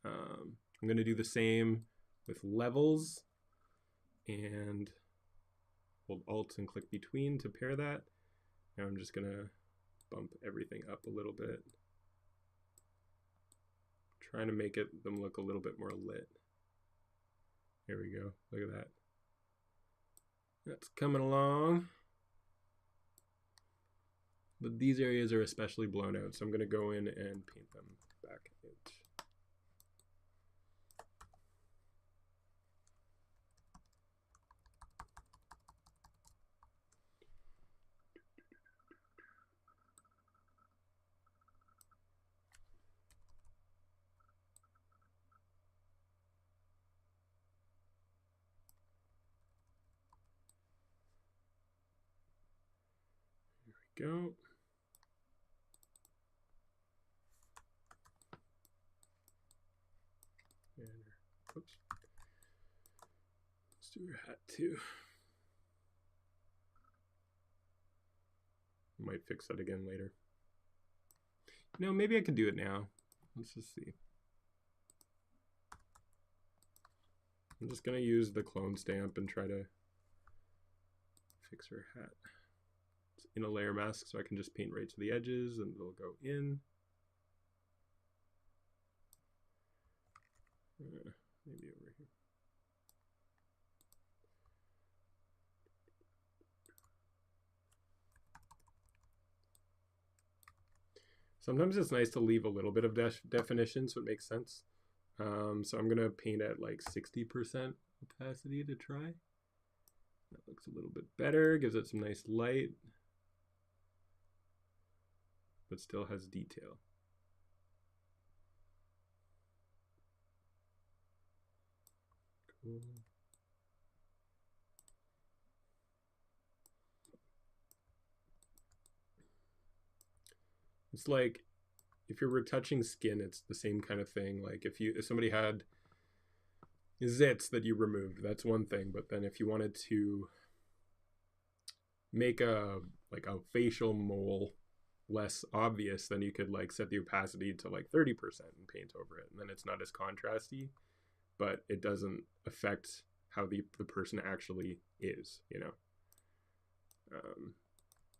I'm gonna do the same with levels and hold Alt and click between to pair that. Now I'm just gonna bump everything up a little bit. Trying to make them look a little bit more lit. Here we go, look at that. That's coming along. But these areas are especially blown out, so I'm gonna go in and paint them back out. Here we go. And, oops. Let's do her hat too. Might fix that again later. No, maybe I could do it now. Let's just see. I'm just gonna use the clone stamp and try to fix her hat. It's in a layer mask, so I can just paint right to the edges and they'll go in. Maybe over here. Sometimes it's nice to leave a little bit of definition so it makes sense. So I'm gonna paint at like 60% opacity to try. That looks a little bit better, gives it some nice light, but still has detail. Cool. It's like if you're retouching skin, it's the same kind of thing. Like if somebody had zits that you removed, that's one thing. But then if you wanted to make a facial mole less obvious, then you could like set the opacity to like 30% and paint over it, and then it's not as contrasty, but it doesn't affect how the person actually is, you know.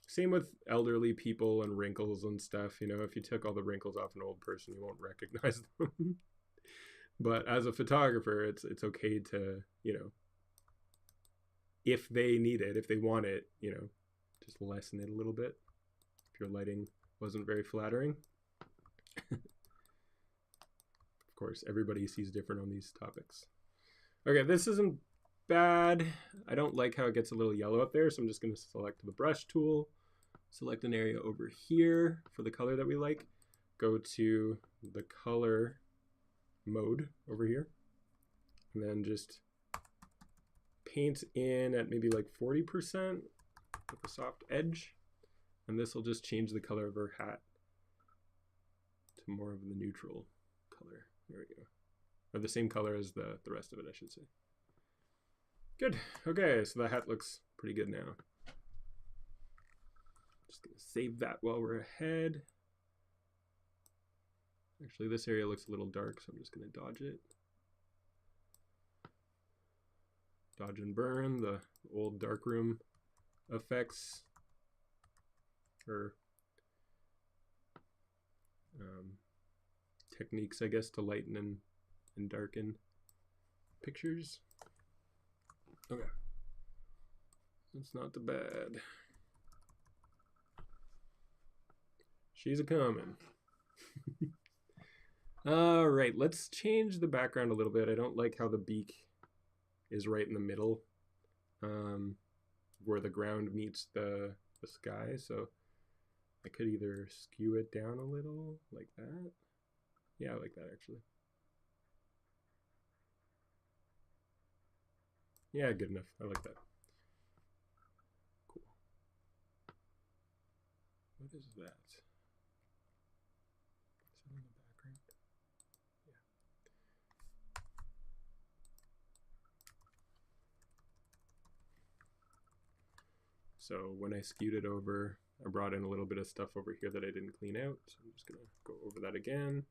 Same with elderly people and wrinkles and stuff, you know. If you took all the wrinkles off an old person, you won't recognize them. But as a photographer, it's okay to, you know, if they need it, if they want it, you know, just lessen it a little bit if your lighting wasn't very flattering. Of course, everybody sees different on these topics. Okay, this isn't bad. I don't like how it gets a little yellow up there, so I'm just going to select the brush tool, select an area over here for the color that we like, go to the color mode over here, and then just paint in at maybe like 40% with a soft edge, and this will just change the color of her hat to more of the neutral color. There we go. Or the same color as the rest of it, I should say. Good. Okay, so the hat looks pretty good now. Just gonna save that while we're ahead. Actually, this area looks a little dark, so I'm just gonna dodge it. Dodge and burn, the old darkroom effects, or techniques, I guess, to lighten and darken pictures. Okay, that's not too bad. She's a coming. All right, let's change the background a little bit. I don't like how the beak is right in the middle, where the ground meets the sky. So I could either skew it down a little like that. Yeah, I like that actually. Yeah, good enough. I like that. Cool. What is that? Is it in the background? Yeah. So when I skewed it over, I brought in a little bit of stuff over here that I didn't clean out. So I'm just gonna go over that again.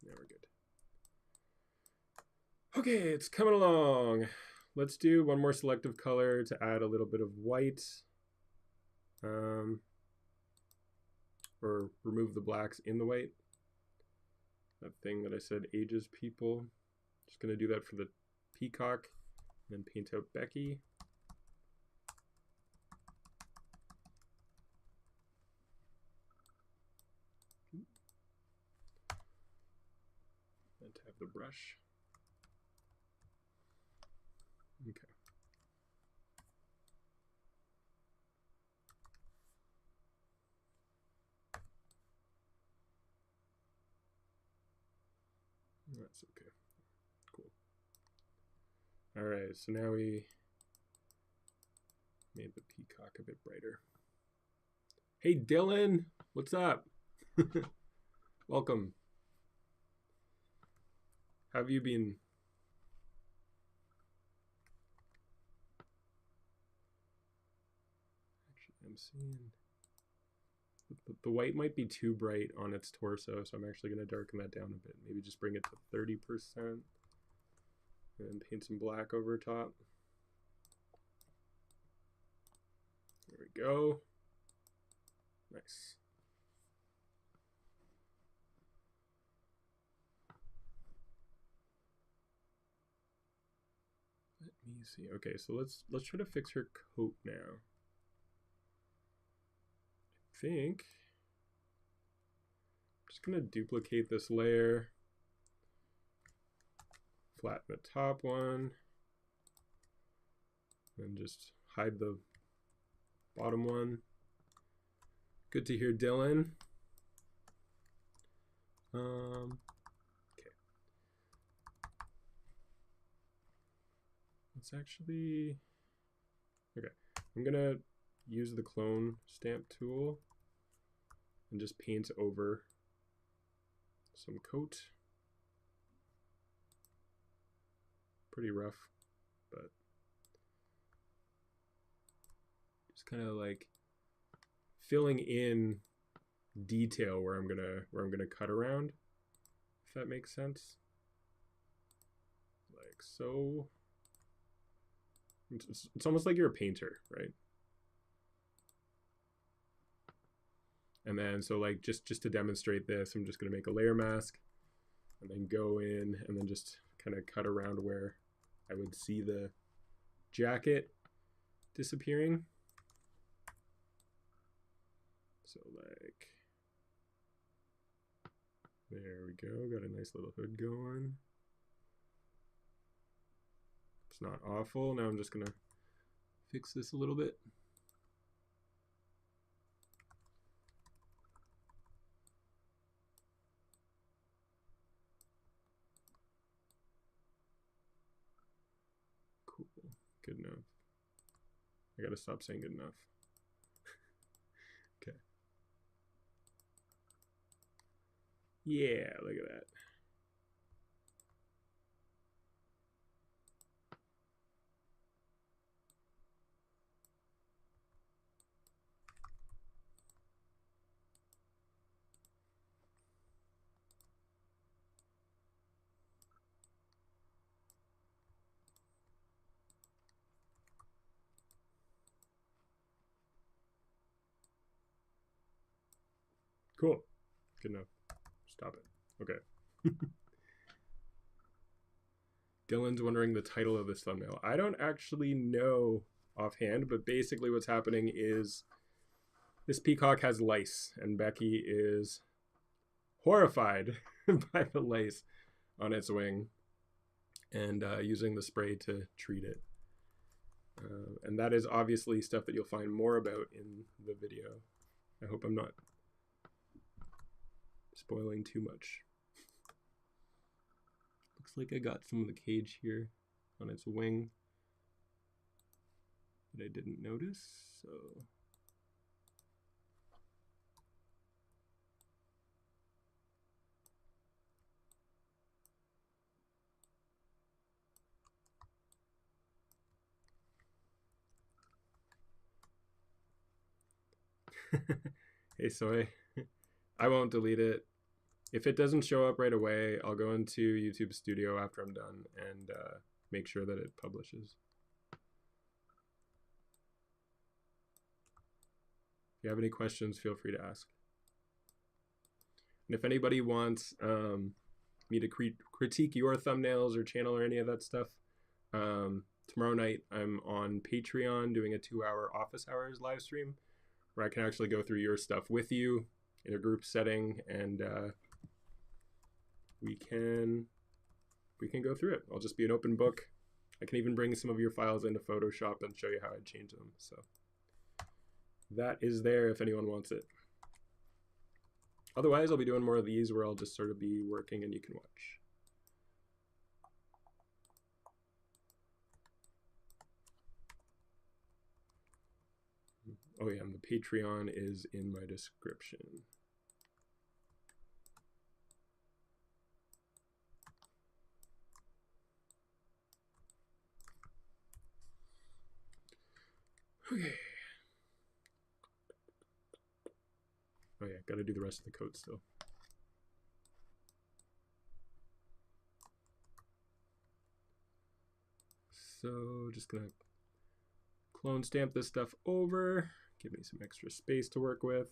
There, we're good. Okay, it's coming along. Let's do one more selective color to add a little bit of white. Or remove the blacks in the white. That thing that I said ages people. Just gonna do that for the peacock, and then paint out Becky. And to have the brush. Okay. That's okay. Cool. All right, so now we made the peacock a bit brighter. Hey, Dylan, what's up? Welcome. How have you been? Actually, I'm seeing the white might be too bright on its torso, so I'm actually going to darken that down a bit. Maybe just bring it to 30% and paint some black over top. There we go. Nice. Let me see. Okay, so let's try to fix her coat now. I think I'm just gonna duplicate this layer, flatten the top one, and just hide the bottom one. Good to hear, Dylan. Okay. Let's actually, okay. I'm gonna use the clone stamp tool and just paint over some coat. Pretty rough, but just kind of like filling in detail where I'm gonna cut around, if that makes sense. Like so. It's almost like you're a painter, right? And then so like just to demonstrate this, I'm just gonna make a layer mask and then go in and then just kind of cut around where I would see the jacket disappearing. So like, there we go, got a nice little hood going. It's not awful. Now I'm just gonna fix this a little bit. Cool, good enough. I gotta stop saying good enough. Okay. Yeah, look at that. Cool. Good enough. Stop it. Okay. Dylan's wondering the title of this thumbnail. I don't actually know offhand, but basically what's happening is this peacock has lice, and Becky is horrified by the lice on its wing and using the spray to treat it. And that is obviously stuff that you'll find more about in the video. I hope I'm not spoiling too much. Looks like I got some of the cage here on its wing that I didn't notice, so Hey, Soy. I won't delete it. If it doesn't show up right away, I'll go into YouTube Studio after I'm done and make sure that it publishes. If you have any questions, feel free to ask. And if anybody wants me to critique your thumbnails or channel or any of that stuff, tomorrow night I'm on Patreon doing a 2-hour office hours live stream where I can actually go through your stuff with you in a group setting, and we can go through it. I'll just be an open book. I can even bring some of your files into Photoshop and show you how I'd change them. So that is there if anyone wants it. Otherwise, I'll be doing more of these where I'll just sort of be working and you can watch. Oh yeah, and the Patreon is in my description. Okay. Oh yeah, gotta do the rest of the code still. So just gonna clone stamp this stuff over, give me some extra space to work with.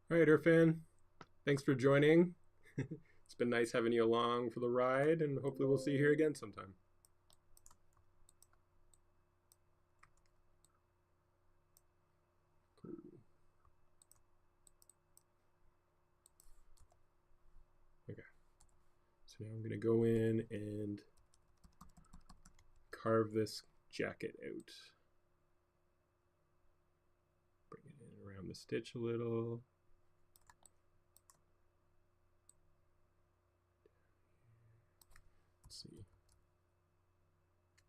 All right, Irfan, thanks for joining. It's been nice having you along for the ride, and hopefully we'll see you here again sometime. Cool. Okay, so now I'm gonna go in and carve this jacket out. Bring it in around the stitch a little. Let's see.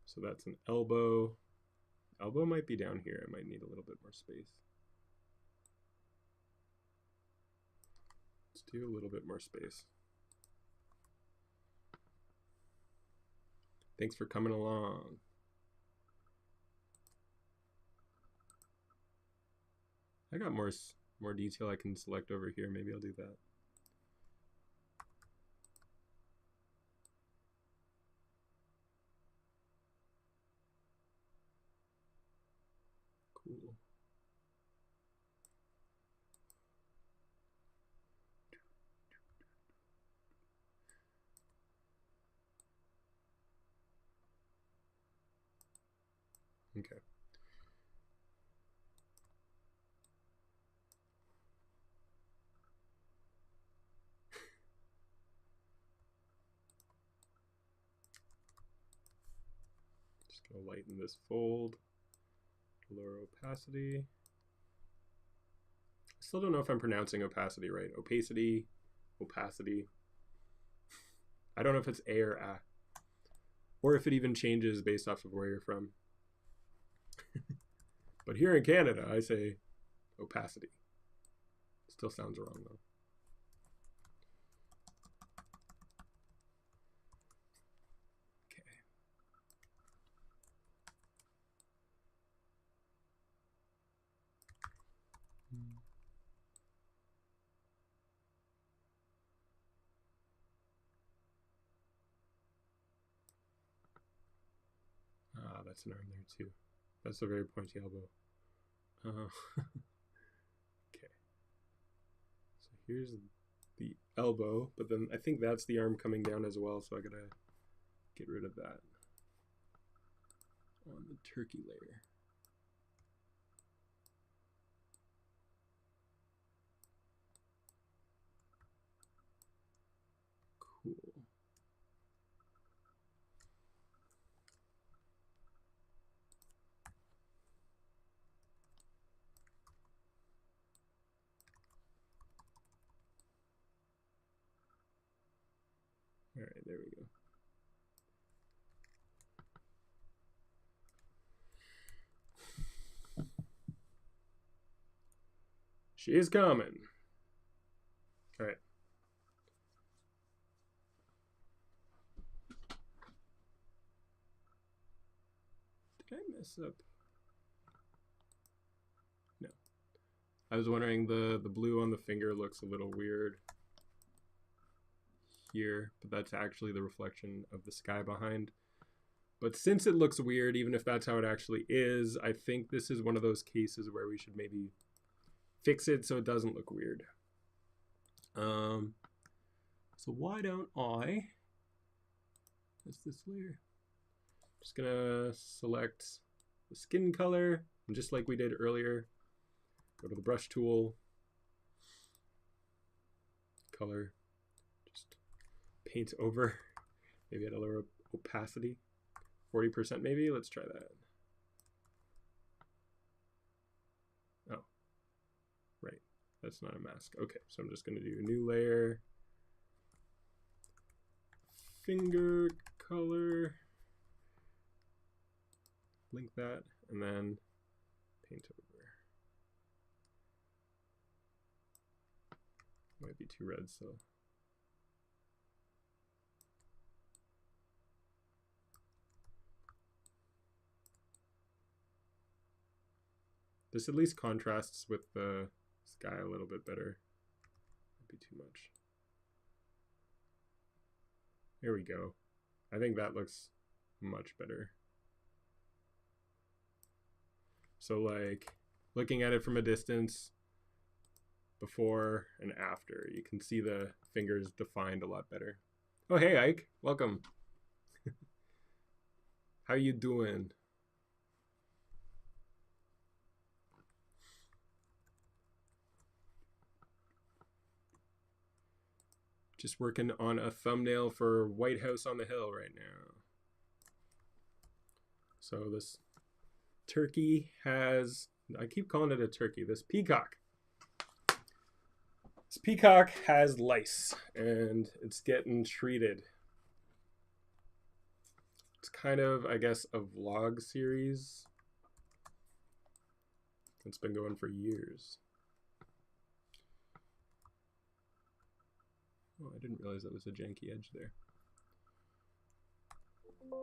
So that's an elbow. Elbow might be down here. I might need a little bit more space. Let's do a little bit more space. Thanks for coming along. I got more detail I can select over here. Maybe I'll do that. Cool. Okay. Just gonna lighten this fold, lower opacity. I still don't know if I'm pronouncing opacity right. Opacity, opacity. I don't know if it's A or A, or if it even changes based off of where you're from. But here in Canada, I say opacity. Still sounds wrong though. Ah, that's an arm there too. That's a very pointy elbow. Okay. here's the elbow, but then I think that's the arm coming down as well, so I gotta get rid of that on the turkey layer. Cool. All right, there we go. She is coming. All right. Did I mess up? No. I was wondering, the blue on the finger looks a little weird here, but that's actually the reflection of the sky behind. But since it looks weird, even if that's how it actually is, I think this is one of those cases where we should maybe fix it so it doesn't look weird. So why don't I, that's this layer, just gonna select the skin color, and just like we did earlier, go to the brush tool, color, just paint over, maybe at a lower opacity, 40% maybe. Let's try that. Oh, right, that's not a mask. Okay, so I'm just gonna do a new layer, finger color, link that, and then paint over. Might be too red, so this at least contrasts with the sky a little bit better. Might be too much. There we go. I think that looks much better. So like looking at it from a distance, before and after, you can see the fingers defined a lot better. Oh, hey Ike, welcome. How you doing? Just working on a thumbnail for White House on the Hill right now. So this turkey has, I keep calling it a turkey, this peacock. This peacock has lice and it's getting treated. It's kind of, I guess, a vlog series. It's been going for years. Oh, I didn't realize that was a janky edge there. Why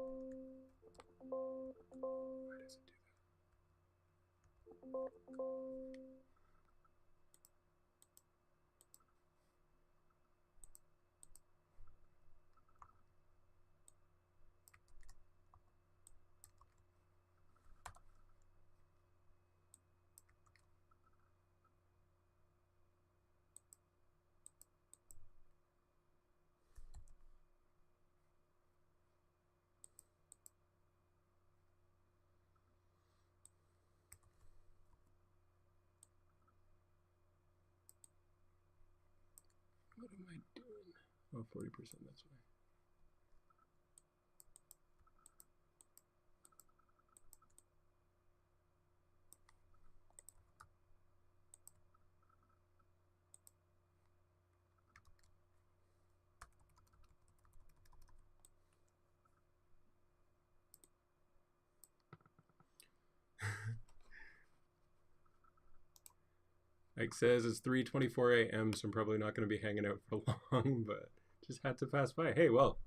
does it do that? What am I doing? Oh, 40%, that's why. Ike says it's 3:24 a.m., so I'm probably not going to be hanging out for long, but just had to pass by. Hey, well,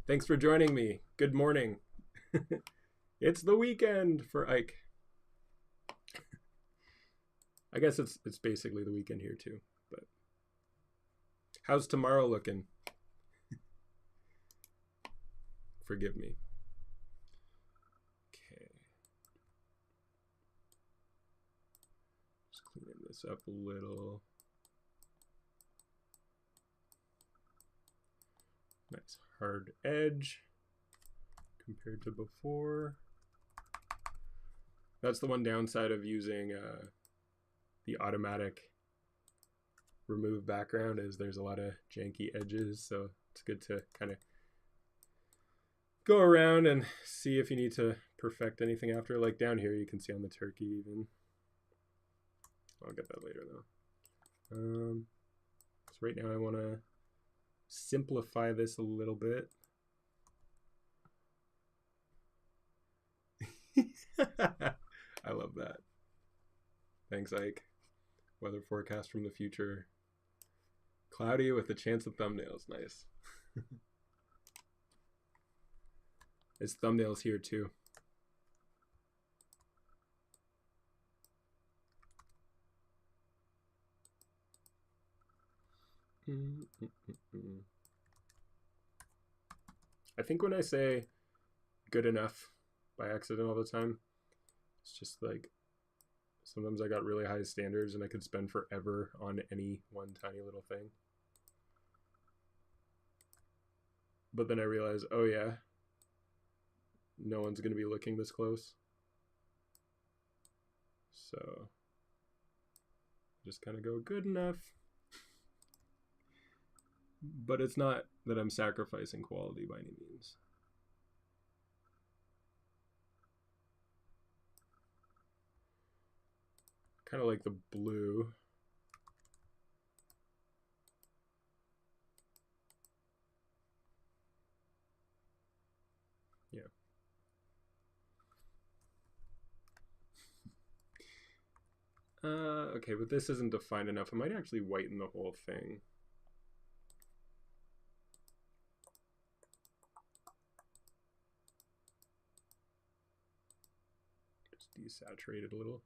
thanks for joining me. Good morning. It's the weekend for Ike. I guess it's basically the weekend here too, but how's tomorrow looking? Forgive me. Okay. Just cleaning this up a little. Nice hard edge compared to before. That's the one downside of using the automatic remove background, is there's a lot of janky edges, so it's good to kind of go around and see if you need to perfect anything after. Like down here you can see on the turkey even. I'll get that later though. So right now I want to simplify this a little bit. I love that. Thanks, Ike. Weather forecast from the future. Cloudy with a chance of thumbnails. Nice. It's thumbnails here too. I think when I say good enough by accident all the time, it's just like sometimes I got really high standards and I could spend forever on any one tiny little thing. But then I realize, oh yeah, no one's going to be looking this close. So just kind of go good enough. But it's not that I'm sacrificing quality by any means. Kind of like the blue. Yeah. Okay, but this isn't defined enough. I might actually whiten the whole thing. Just desaturate it a little.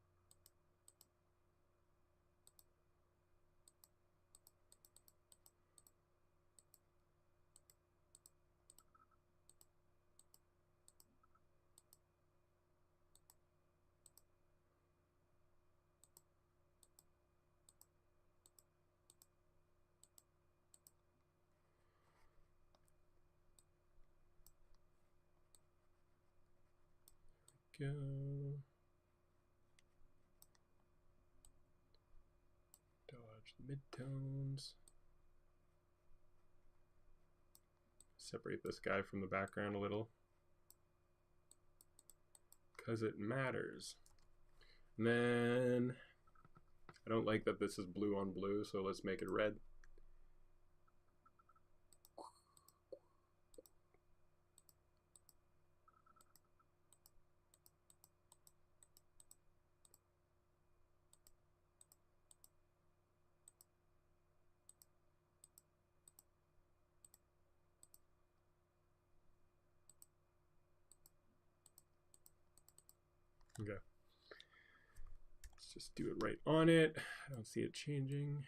Go. Dodge the midtones. Separate this guy from the background a little, because it matters. And then I don't like that this is blue on blue, so let's make it red. Okay. Let's just do it right on it. I don't see it changing.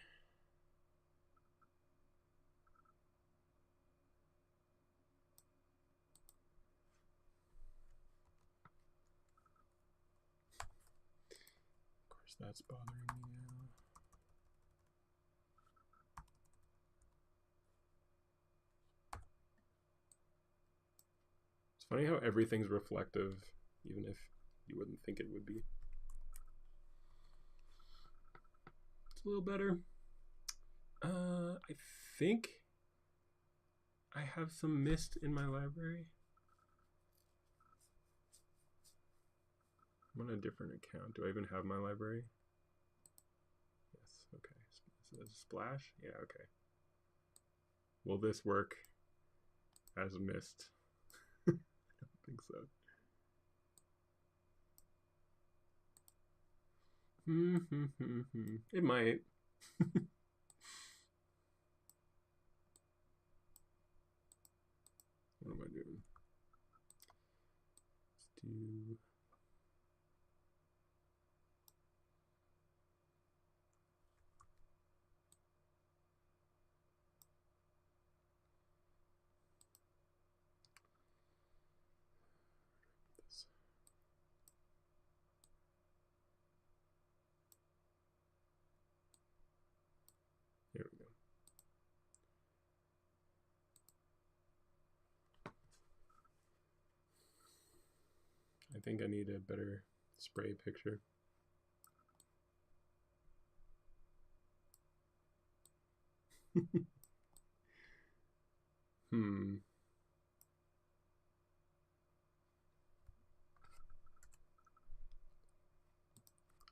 Of course, that's bothering me now. It's funny how everything's reflective, even if you wouldn't think it would be. It's a little better. I think I have some mist in my library. I'm on a different account. Do I even have my library? Yes, okay. Is it a splash? Yeah, okay. Will this work as mist? I don't think so. It might. What am I doing? Let's do... this. There we go. think I need a better spray picture. I'm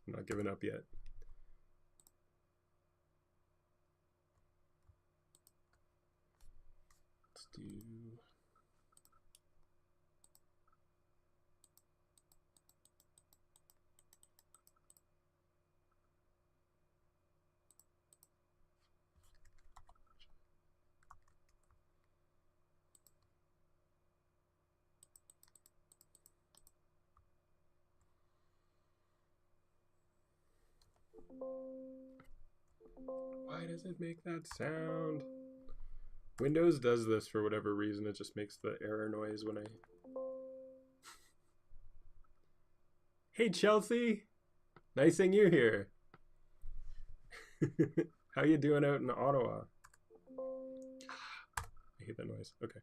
not giving up yet. Let's do... Why does it make that sound? Windows does this for whatever reason. It just makes the error noise when I... Hey, Chelsea! Nice seeing you here. How you doing out in Ottawa? I hate that noise. Okay.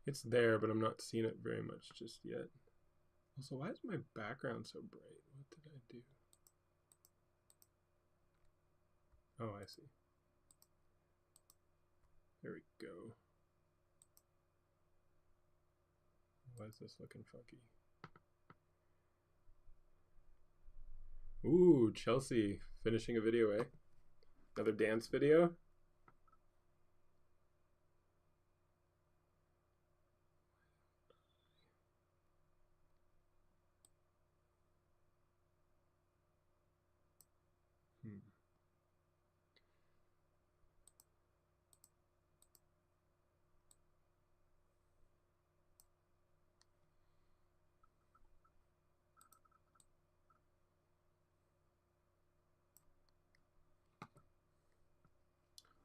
It's there, but I'm not seeing it very much just yet. Also, why is my background so bright? What did I do? Oh, I see. There we go. Why is this looking funky? Ooh, Chelsea finishing a video, eh? Another dance video?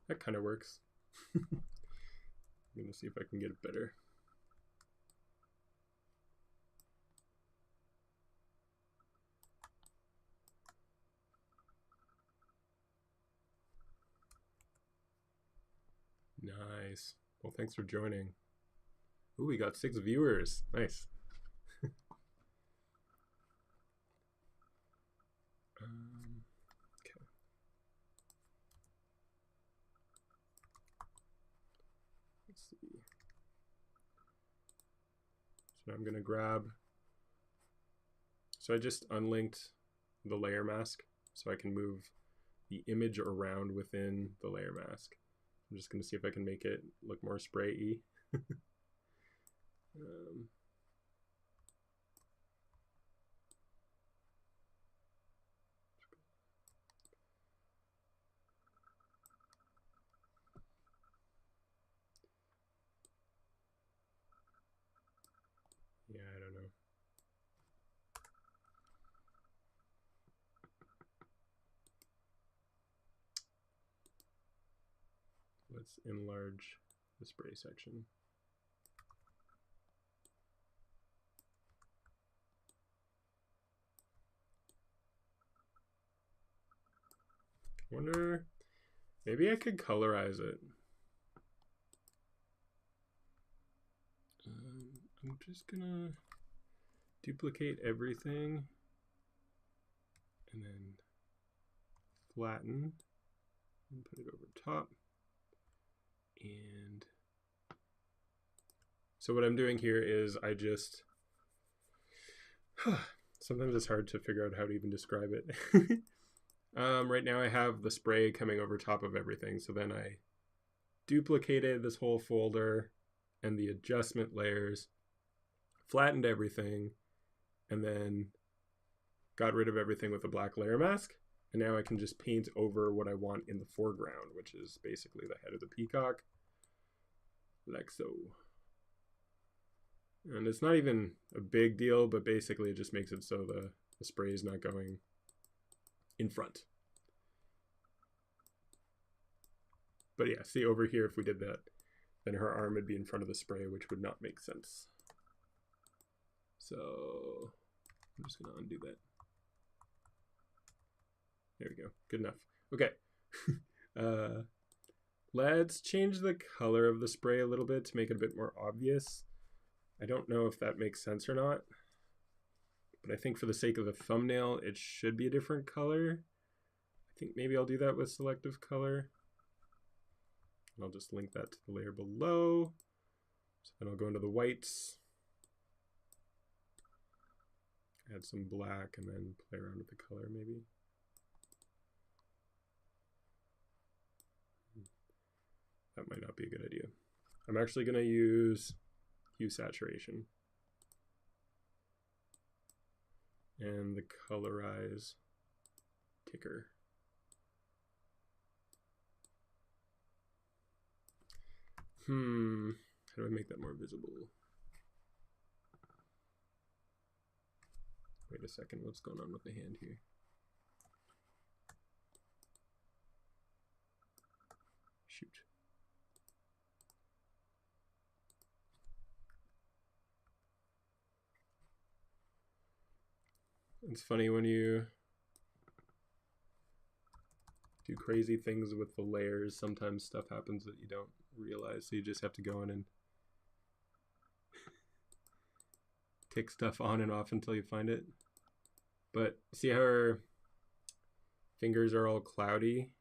That kind of works. I'm gonna see if I can get it better. Nice. Well, thanks for joining. Ooh, we got 6 viewers. Nice. Okay. Let's see. So I'm gonna grab. So I just unlinked the layer mask, so I can move the image around within the layer mask. I'm just gonna see if I can make it look more spray-y. Yeah, I don't know. Let's enlarge the spray section. Wonder, maybe I could colorize it. I'm just gonna duplicate everything and then flatten and put it over top. And so what I'm doing here is I just, sometimes it's hard to figure out how to even describe it. Right now I have the spray coming over top of everything. So then I duplicated this whole folder and the adjustment layers, flattened everything, and then got rid of everything with a black layer mask. And now I can just paint over what I want in the foreground, which is basically the head of the peacock, like so. And it's not even a big deal, but basically it just makes it so the spray is not going in front. But yeah, see over here, if we did that, then her arm would be in front of the spray, which would not make sense. So I'm just gonna undo that. There we go, good enough. Okay, let's change the color of the spray a little bit to make it a bit more obvious. I don't know if that makes sense or not, but I think for the sake of the thumbnail, it should be a different color. I think maybe I'll do that with selective color. And I'll just link that to the layer below. So then I'll go into the whites, add some black, and then play around with the color maybe. That might not be a good idea. I'm actually going to use hue saturation and the colorize ticker. How do I make that more visible? Wait a second, what's going on with the hand here? Shoot. It's funny when you do crazy things with the layers, sometimes stuff happens that you don't realize, so you just have to go in and tick stuff on and off until you find it. But see how her fingers are all cloudy?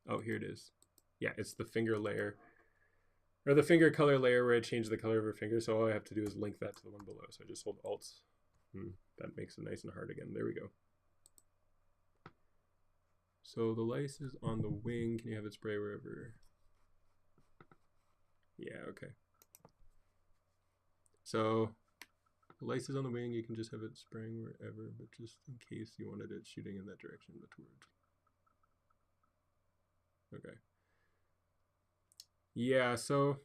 Oh, here it is. Yeah, it's the finger layer, or the finger color layer where I change the color of her finger, so all I have to do is link that to the one below. So I just hold Alt. That makes it nice and hard again. There we go. So the lice is on the wing. Can you have it spray wherever? Yeah, okay. So the lice is on the wing. You can just have it spraying wherever, but just in case you wanted it shooting in that direction, the towards. Okay. Yeah, so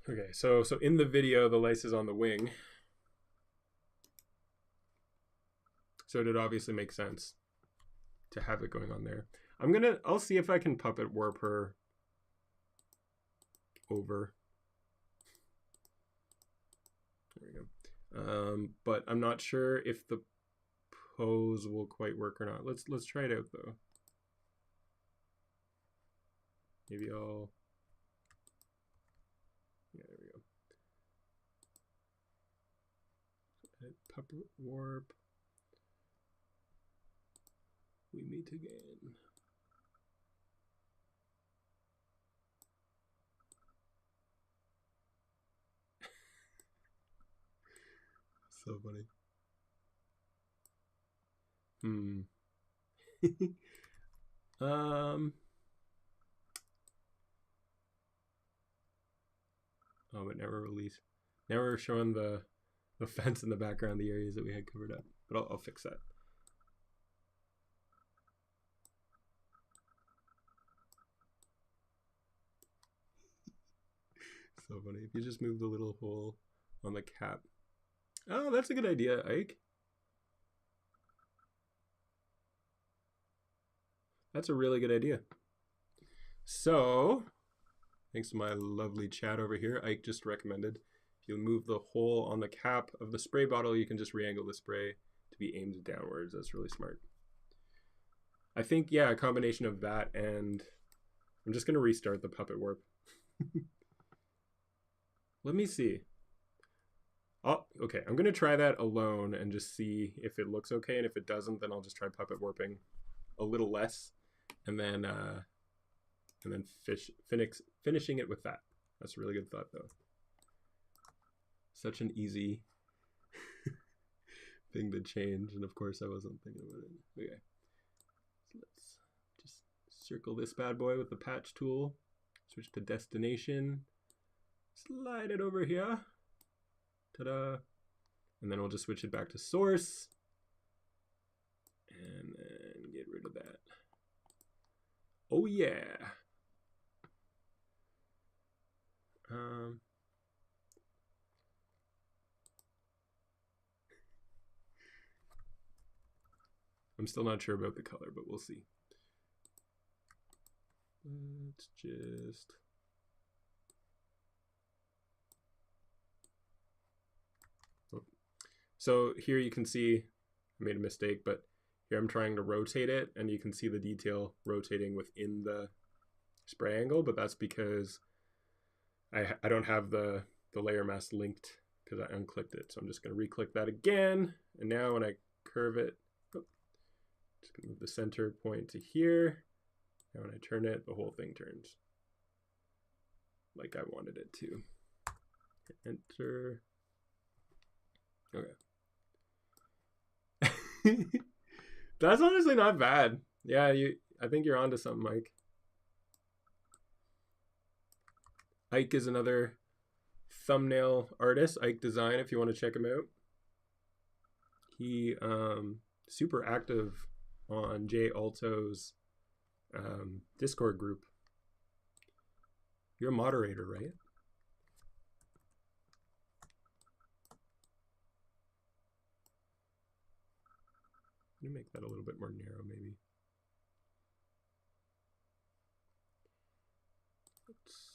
okay, so in the video, the lice is on the wing. So it would obviously make sense to have it going on there. I'll see if I can puppet warp her over. There we go. But I'm not sure if the pose will quite work or not. Let's try it out though. Maybe I'll, yeah, there we go. Edit puppet warp. We meet again. So funny. Oh, but never release. Never showing the fence in the background, the areas that we had covered up. But I'll fix that. So funny. If you just move the little hole on the cap. Oh, that's a good idea, Ike. That's a really good idea. So, thanks to my lovely chat over here, Ike just recommended if you move the hole on the cap of the spray bottle, you can just re-angle the spray to be aimed downwards. That's really smart. I think, yeah, a combination of that, and I'm just going to restart the puppet warp. Let me see. Oh, okay, I'm going to try that alone and just see if it looks okay, and if it doesn't, then I'll just try puppet warping a little less, and then finishing it with that. That's a really good thought, though. Such an easy thing to change, and of course I wasn't thinking about it. Okay, so let's just circle this bad boy with the patch tool, switch to destination, slide it over here, ta-da, and then we'll just switch it back to source, and then get rid of that. Oh yeah. I'm still not sure about the color, but we'll see. Let's just... So here you can see, I made a mistake, but here I'm trying to rotate it, and you can see the detail rotating within the spray angle, but that's because I don't have the layer mask linked because I unclicked it. So I'm just going to re-click that again, and now when I curve it, just going to move the center point to here. Now when I turn it, the whole thing turns like I wanted it to. Hit enter. Okay. That's honestly not bad. Yeah, I think you're onto something, Mike. Ike is another thumbnail artist, Ike Design, if you want to check him out. He super active on Jay Alto's Discord group. You're a moderator, right? Let me make that a little bit more narrow, maybe. Oops.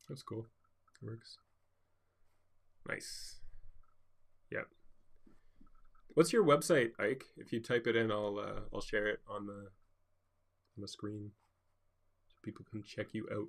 That's cool. It works. Nice. Yep. What's your website, Ike? If you type it in, I'll share it on the screen so people can check you out.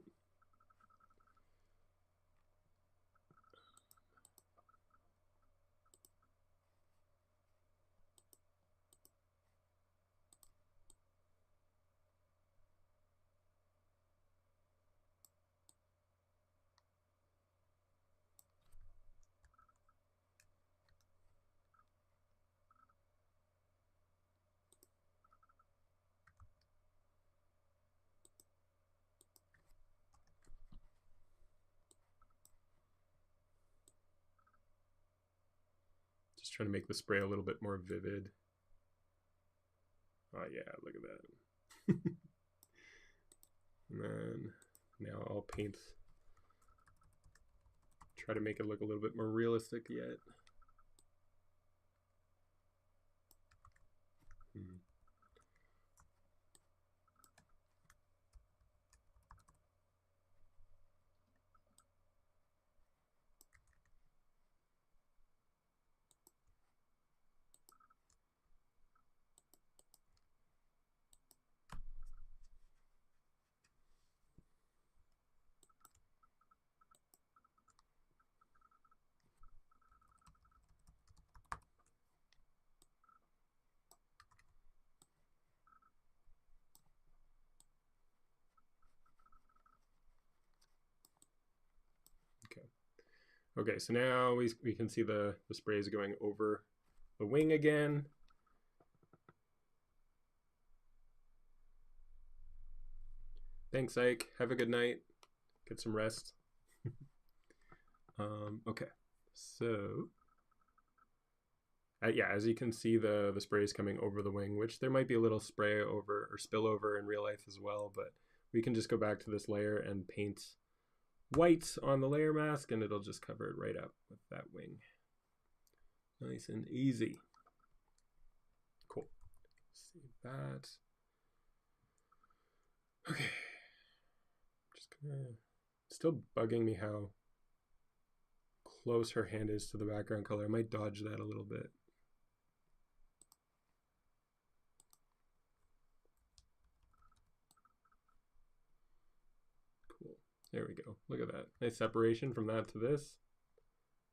Just trying to make the spray a little bit more vivid. Oh yeah, look at that. And then now I'll paint, try to make it look a little bit more realistic yet. Okay, so now we can see the sprays going over the wing again. Thanks, Ike. Have a good night. Get some rest. Okay, so yeah, as you can see, the spray is coming over the wing, which there might be a little spray over or spillover in real life as well, but we can just go back to this layer and paint white on the layer mask, and it'll just cover it right up with that wing. Nice and easy. Cool. Save that. Okay. Just gonna... Still bugging me how close her hand is to the background color. I might dodge that a little bit. Cool. There we go. Look at that. Nice separation from that to this.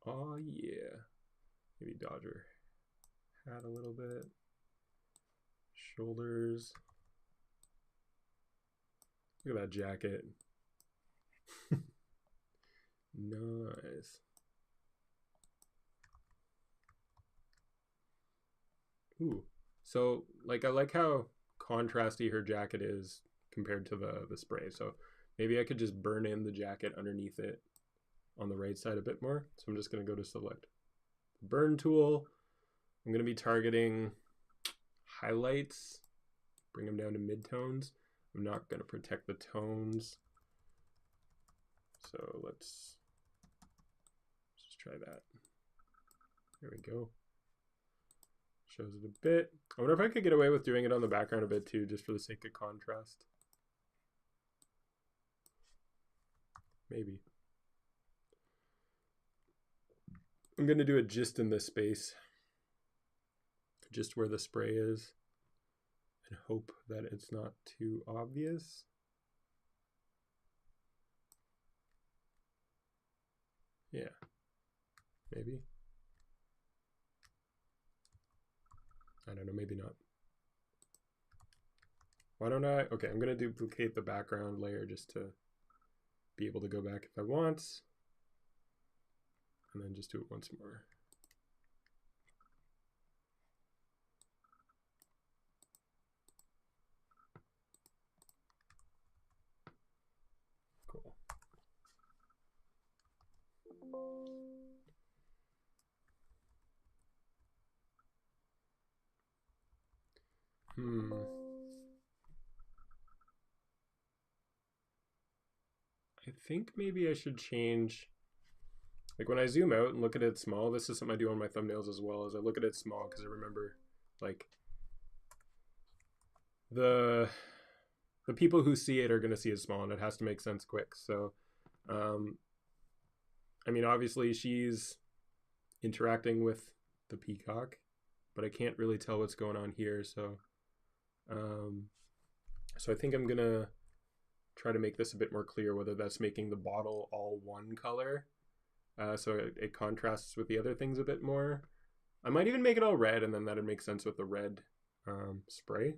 Oh yeah. Maybe dodge her hat a little bit. Shoulders. Look at that jacket. Nice. Ooh. So like I like how contrasty her jacket is compared to the spray. So maybe I could just burn in the jacket underneath it on the right side a bit more. So I'm just going to go to select Burn tool, I'm going to be targeting highlights, bring them down to midtones. I'm not going to protect the tones. So let's just try that. There we go. Shows it a bit. I wonder if I could get away with doing it on the background a bit too, just for the sake of contrast. Maybe. I'm going to do it just in this space, just where the spray is, and hope that it's not too obvious. Yeah, maybe. I don't know, maybe not. Why don't I? Okay, I'm going to duplicate the background layer just to be able to go back if I want. And then just do it once more. Cool. I think maybe I should change, like when I zoom out and look at it small, this is something I do on my thumbnails as well, as I look at it small because I remember like the people who see it are going to see it small and it has to make sense quick. So I mean, obviously she's interacting with the peacock, but I can't really tell what's going on here. So so I think I'm gonna try to make this a bit more clear, whether that's making the bottle all one color, so it contrasts with the other things a bit more. I might even make it all red, and then that'd make sense with the red spray.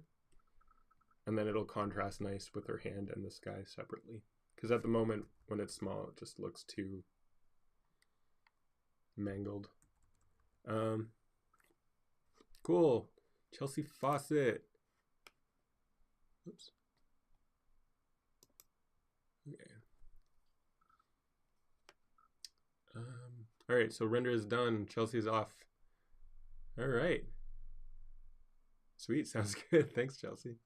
And then it'll contrast nice with her hand and the sky separately. Because at the moment, when it's small, it just looks too mangled. Cool. Chelsea Fawcett. Oops. Okay. All right, so render is done. Chelsea's off. All right. Sweet, sounds good. Thanks, Chelsea.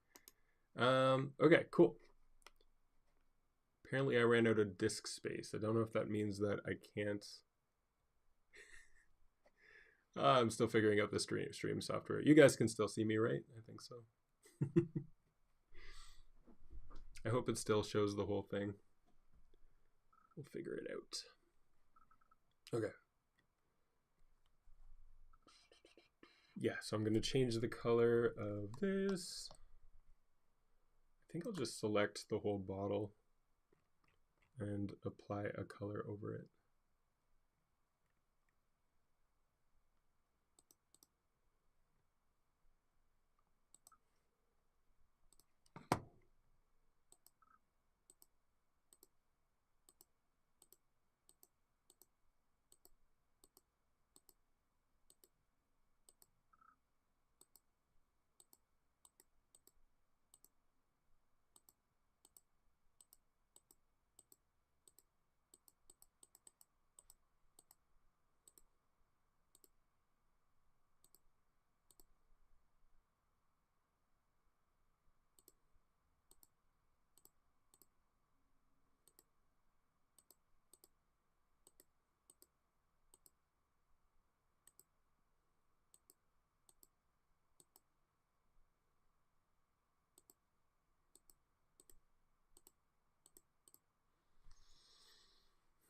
Okay, cool. Apparently I ran out of disk space. I don't know if that means that I can't. I'm still figuring out the stream software. You guys can still see me, right? I think so. I hope it still shows the whole thing. We'll figure it out. Okay. Yeah, so I'm going to change the color of this. I think I'll just select the whole bottle and apply a color over it.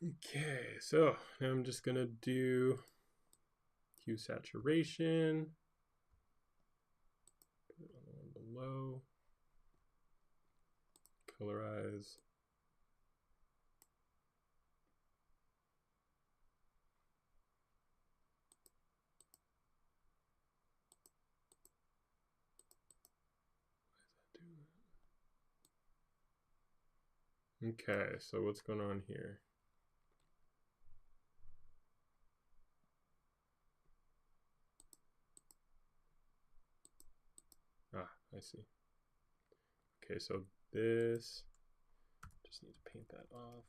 Okay, so now I'm just gonna do hue saturation, put it on the one below, colorize. Okay, so what's going on here? Ah, I see. Okay, so this, just need to paint that off.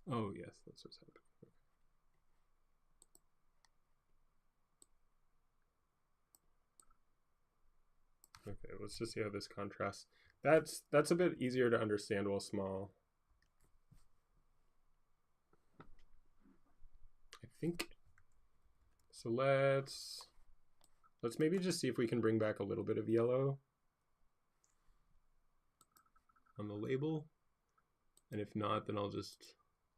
Oh yes, that's what's happening. Okay, let's just see how this contrasts. That's a bit easier to understand while small. I think so. Let's maybe just see if we can bring back a little bit of yellow on the label, and if not, then I'll just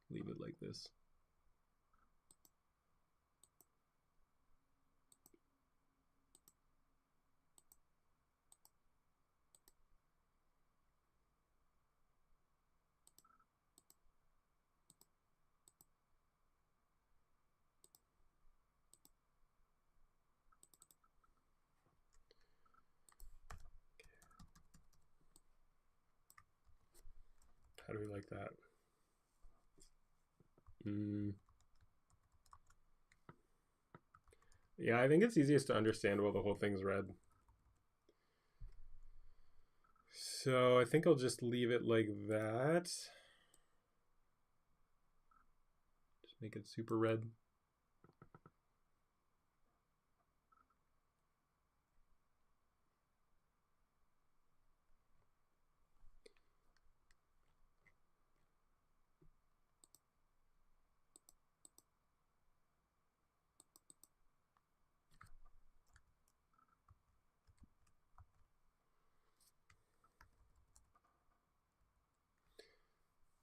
leave it like this. How do we like that? Yeah, I think it's easiest to understand while the whole thing's red. So I think I'll just leave it like that. Just make it super red.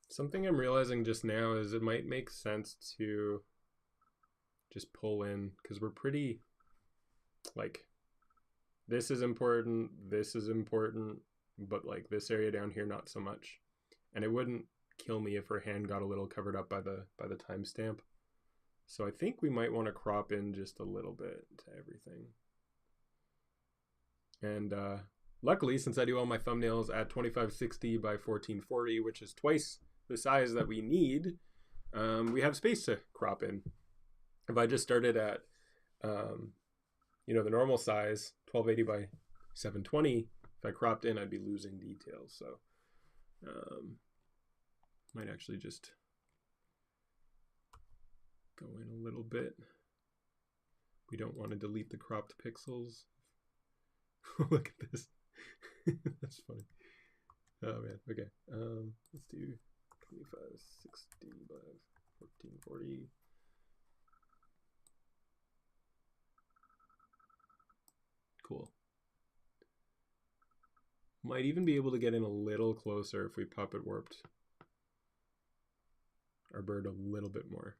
Something I'm realizing just now is it might make sense to just pull in, because we're pretty, like, this is important, but like this area down here not so much. And it wouldn't kill me if her hand got a little covered up by the timestamp. So I think we might want to crop in just a little bit to everything. And luckily, since I do all my thumbnails at 2560 by 1440, which is twice the size that we need, we have space to crop in. If I just started at the normal size, 1280 by 720, if I cropped in, I'd be losing details. So might actually just go in a little bit. We don't want to delete the cropped pixels. Look at this. That's funny. Oh man. Okay. Let's do 2560 by 1440. Cool. Might even be able to get in a little closer if we puppet warped our bird a little bit more.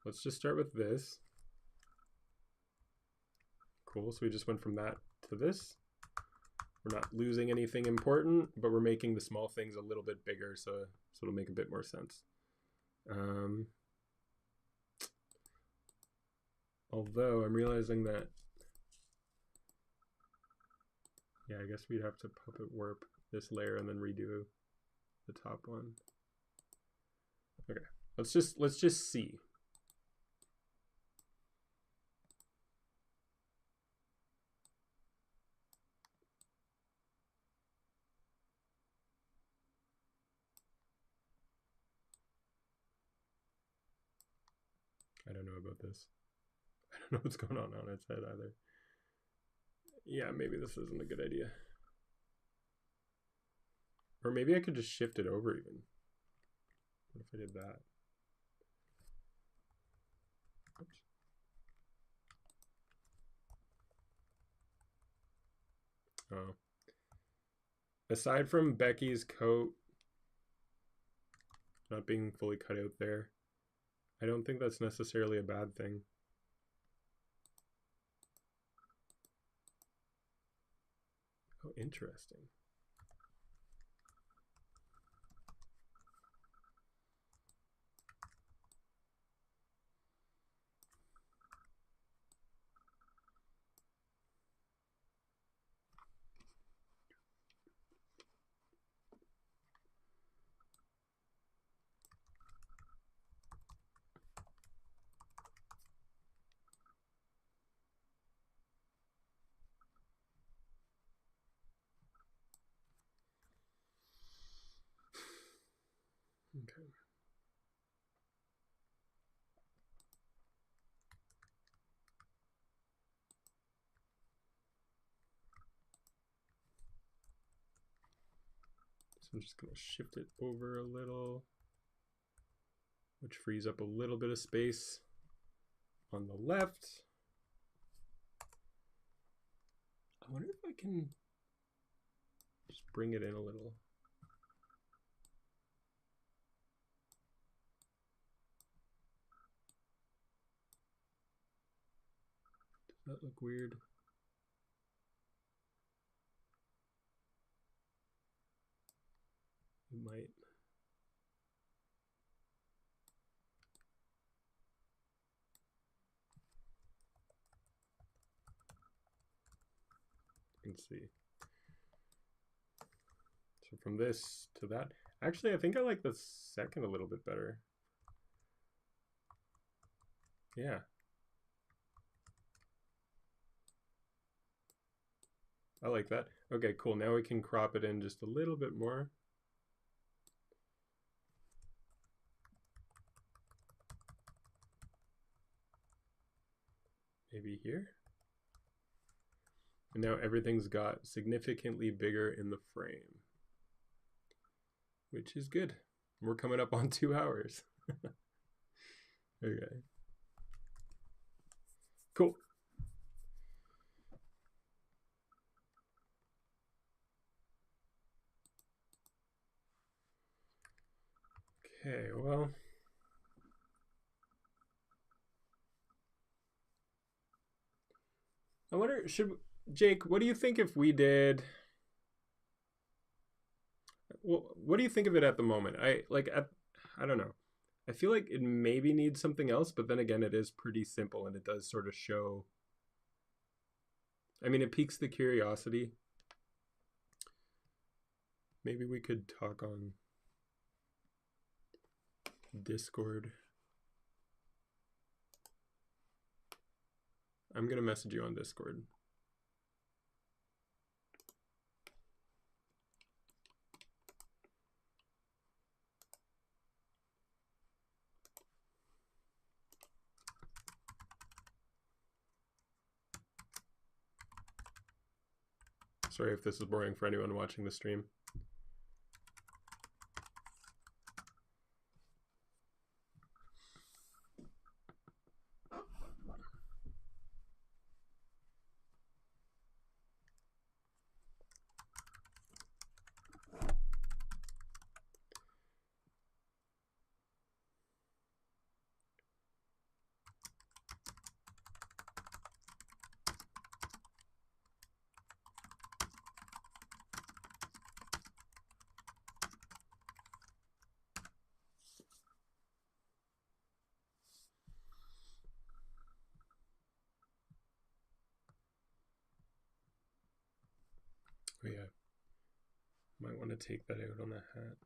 Let's just start with this. Cool, so we just went from that to this. We're not losing anything important, but we're making the small things a little bit bigger, so it'll make a bit more sense. Although I'm realizing that, yeah, I guess we'd have to puppet warp this layer and then redo the top one. Okay, let's just see. I don't know about this. I don't know what's going on its head either. Yeah, maybe this isn't a good idea. Or maybe I could just shift it over even. What if I did that? Oops. Oh. Aside from Becky's coat not being fully cut out there, I don't think that's necessarily a bad thing. Oh, interesting. So I'm just going to shift it over a little, which frees up a little bit of space on the left. I wonder if I can just bring it in a little. Does that look weird? It might. You can see. So from this to that, actually, I think I like the second a little bit better. Yeah. I like that. Okay, cool. Now we can crop it in just a little bit more. Maybe here. And now everything's got significantly bigger in the frame, which is good. We're coming up on 2 hours. Okay. Cool. Okay, well. I wonder, Jake, what do you think if we did, what do you think of it at the moment? I don't know. I feel like it maybe needs something else, but then again, it is pretty simple and it does sort of show, I mean, it piques the curiosity. Maybe we could talk on Discord. I'm going to message you on Discord. Sorry if this is boring for anyone watching the stream. Oh yeah, might want to take that out on the hat.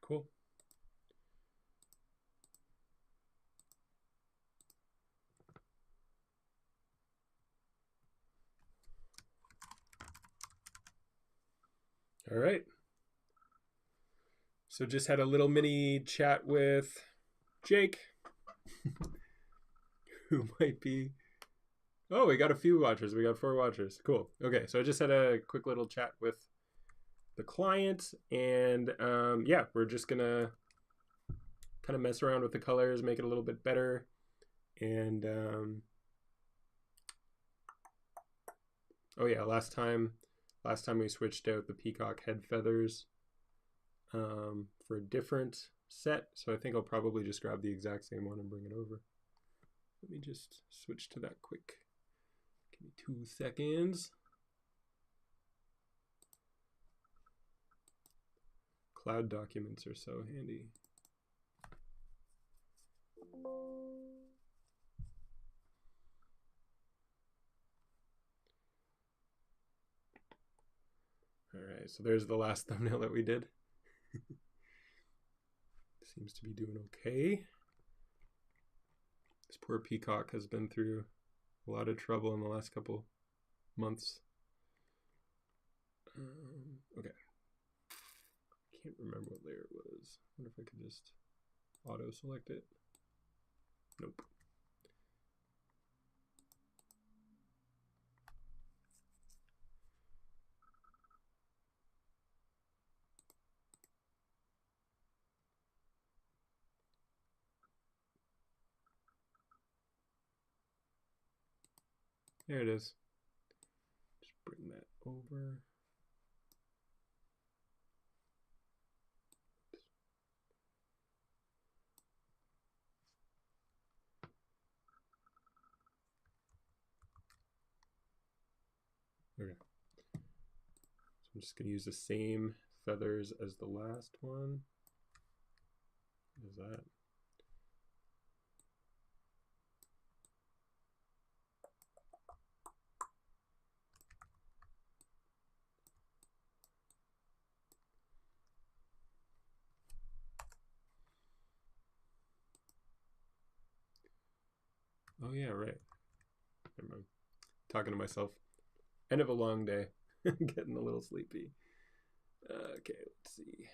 Cool. All right. So just had a little mini chat with Jake, who might be, oh, we got a few watchers. We got 4 watchers. Cool. Okay, so I just had a quick little chat with the client, and yeah, we're just gonna kind of mess around with the colors, make it a little bit better, and oh yeah, last time we switched out the peacock head feathers for a different set, so I think I'll probably just grab the exact same one and bring it over. Let me just switch to that quick. Give me 2 seconds. Cloud documents are so handy. All right, so there's the last thumbnail that we did. seems to be doing okay. This poor peacock has been through a lot of trouble in the last couple months. Okay. Can't remember what layer it was. I wonder if I could just auto select it. Nope. There it is. Just bring that over. Okay. So I'm just going to use the same feathers as the last one. What is that? Oh yeah, right. I'm talking to myself. End of a long day. Getting a little sleepy. Okay, let's see.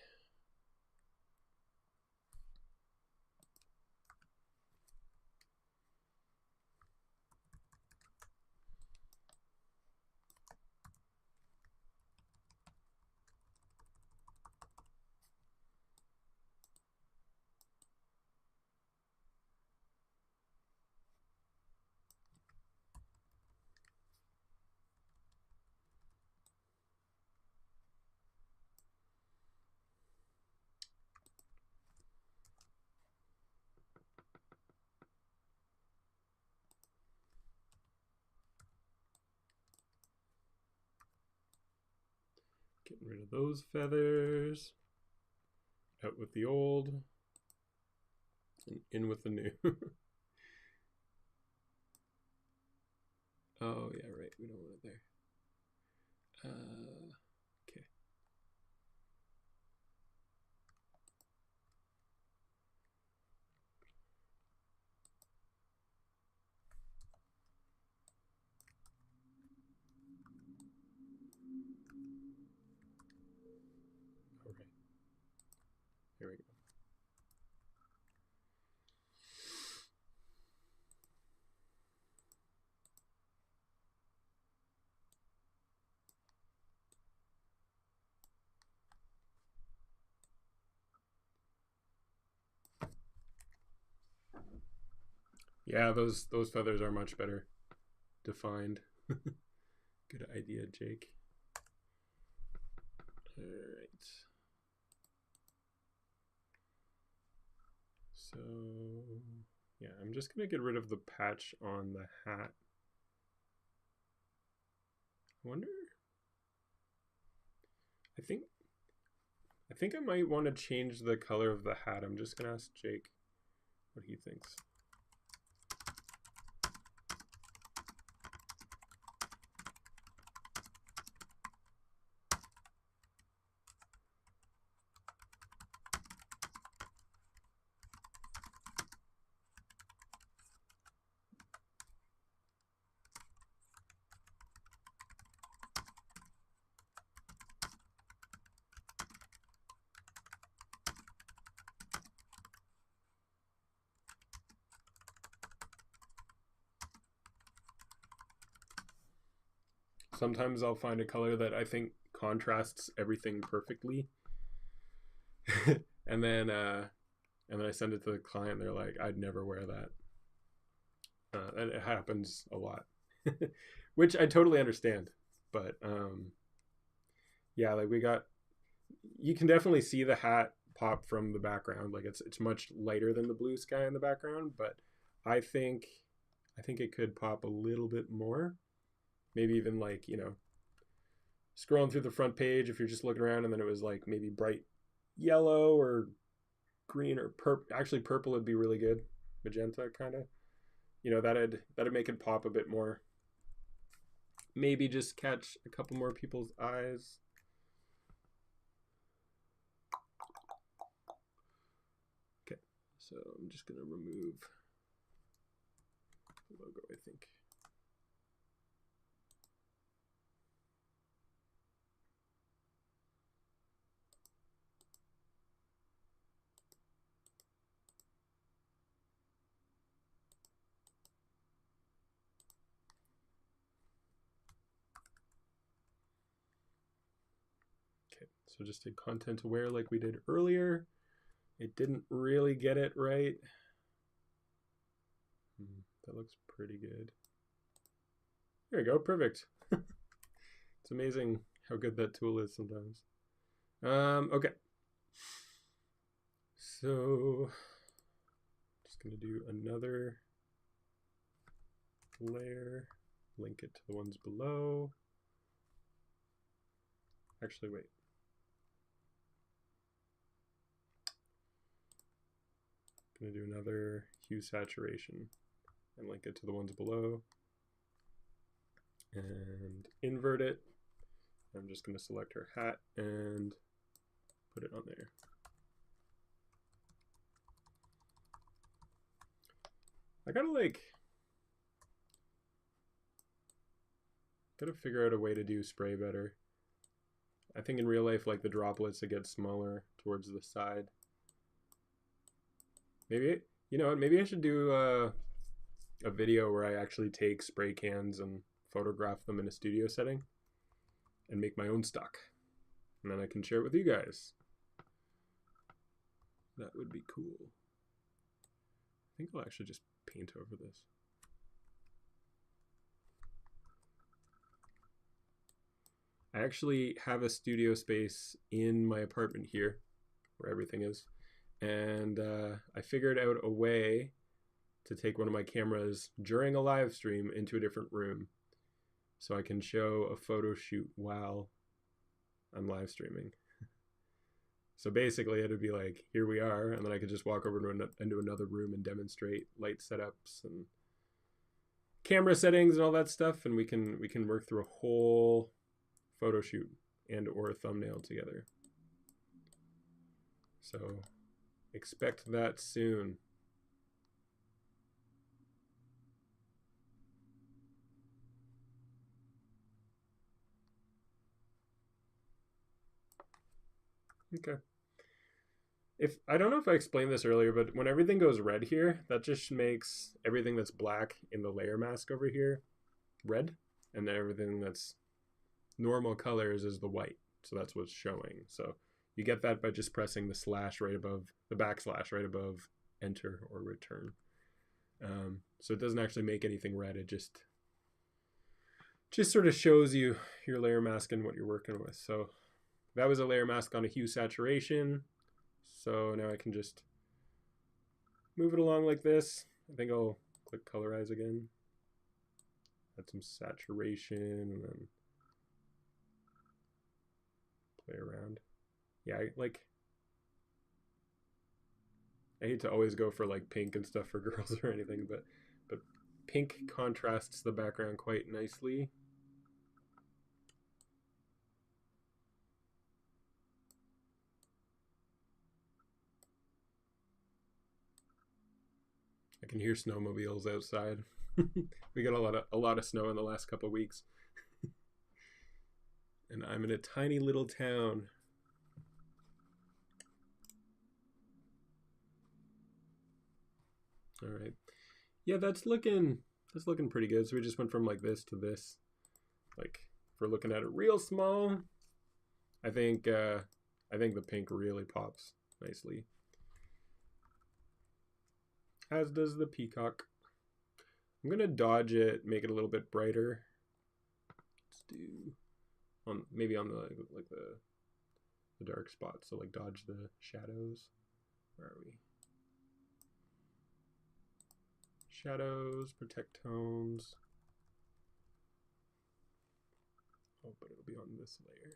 Getting rid of those feathers. Out with the old. And in with the new. Oh, yeah, right. We don't want it there. Okay. Okay. Here we go. Yeah, those feathers are much better defined. Good idea, Jake. All right. So, yeah, I'm just going to get rid of the patch on the hat. I wonder. I think I might want to change the color of the hat. I'm just going to ask Jake what he thinks. Sometimes I'll find a color that I think contrasts everything perfectly. and then I send it to the client. They're like, I'd never wear that. And it happens a lot, which I totally understand. But yeah, like you can definitely see the hat pop from the background. Like it's much lighter than the blue sky in the background, but I think it could pop a little bit more. Maybe even like, scrolling through the front page, if you're just looking around and then it was like maybe bright yellow or green or purple. Actually, purple would be really good. Magenta kind of. That'd make it pop a bit more. Maybe just catch a couple more people's eyes. So I'm just going to remove the logo, I think. Okay, so just did content aware like we did earlier. It didn't really get it right. That looks pretty good. There we go, perfect. It's amazing how good that tool is sometimes. Okay. So just gonna do another layer, link it to the ones below. Actually, wait. Gonna do another hue saturation and link it to the ones below. And invert it. I'm just gonna select her hat and put it on there. I gotta figure out a way to do spray better. I think in real life, like the droplets, it gets smaller towards the side. Maybe, you know what, maybe I should do a video where I actually take spray cans and photograph them in a studio setting and make my own stock. And then I can share it with you guys. That would be cool. I think I'll actually just paint over this. I actually have a studio space in my apartment here where everything is. And I figured out a way to take one of my cameras during a live stream into a different room so I can show a photo shoot while I'm live streaming. So basically it'd be like, here we are, and then I could just walk over to into another room and demonstrate light setups and camera settings and all that stuff, and we can work through a whole photo shoot and or a thumbnail together. So expect that soon. Okay. I don't know if I explained this earlier, but when everything goes red here, that just makes everything that's black in the layer mask over here red, and then everything that's normal colors is the white. So that's what's showing. So you get that by just pressing the slash right above, the backslash right above enter or return. So it doesn't actually make anything red. It just sort of shows you your layer mask and what you're working with. So that was a layer mask on a hue saturation. So now I can just move it along like this. I think I'll click colorize again. Add some saturation and then play around. Yeah, I hate to always go for like pink and stuff for girls or anything, but pink contrasts the background quite nicely. I can hear snowmobiles outside. We got a lot of snow in the last couple of weeks. And I'm in a tiny little town. All right. Yeah, that's looking pretty good. So we just went from like this to this. Like if we're looking at it real small, I think the pink really pops nicely. As does the peacock. I'm gonna dodge it, make it a little bit brighter. Let's do maybe on the like the dark spots. So like dodge the shadows. Where are we? Shadows, protect tones. Oh, but it'll be on this layer.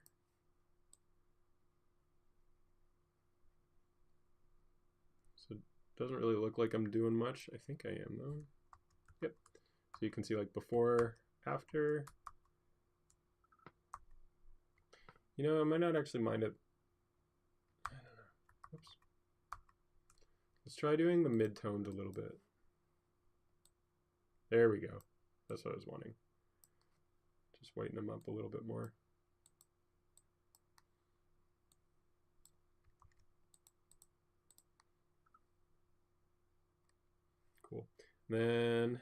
So it doesn't really look like I'm doing much. I think I am though. Yep. So you can see like before, after. You know, I might not actually mind it. I don't know. Oops. Let's try doing the mid-tones a little bit. There we go. That's what I was wanting. Just whiten them up a little bit more. Cool. Then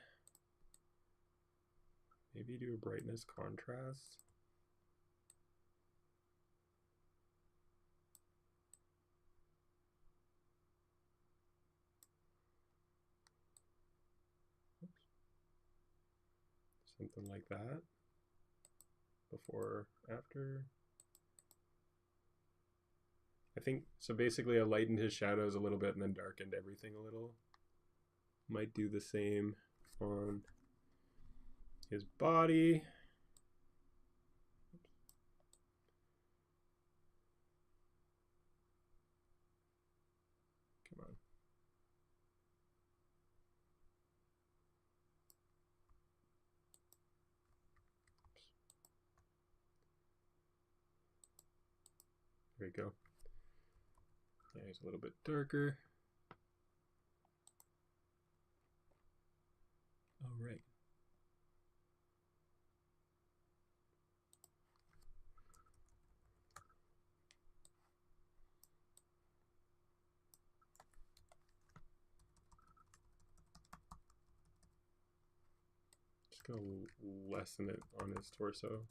maybe do a brightness contrast. Something like that. Before, after. I think, so basically I lightened his shadows a little bit and then darkened everything a little. Might do the same on his body. Come on. There we go. Yeah, he's a little bit darker. All right. Just gonna lessen it on his torso.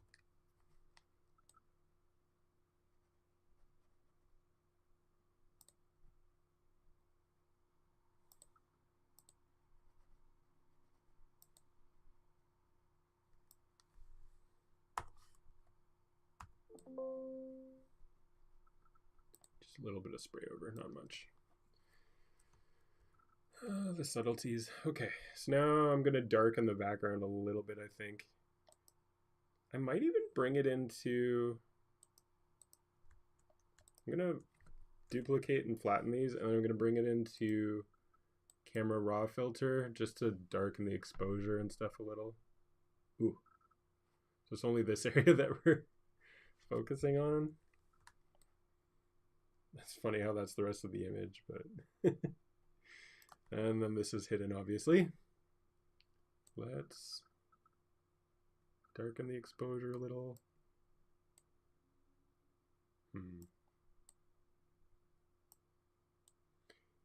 Just a little bit of spray over, not much. The subtleties. Okay, so now I'm going to darken the background a little bit, I think. I might even bring it into... I'm going to duplicate and flatten these, and then I'm going to bring it into camera raw filter just to darken the exposure and stuff a little. Ooh. So it's only this area that we're focusing on. That's funny how that's the rest of the image, but... And then this is hidden, obviously. Let's darken the exposure a little.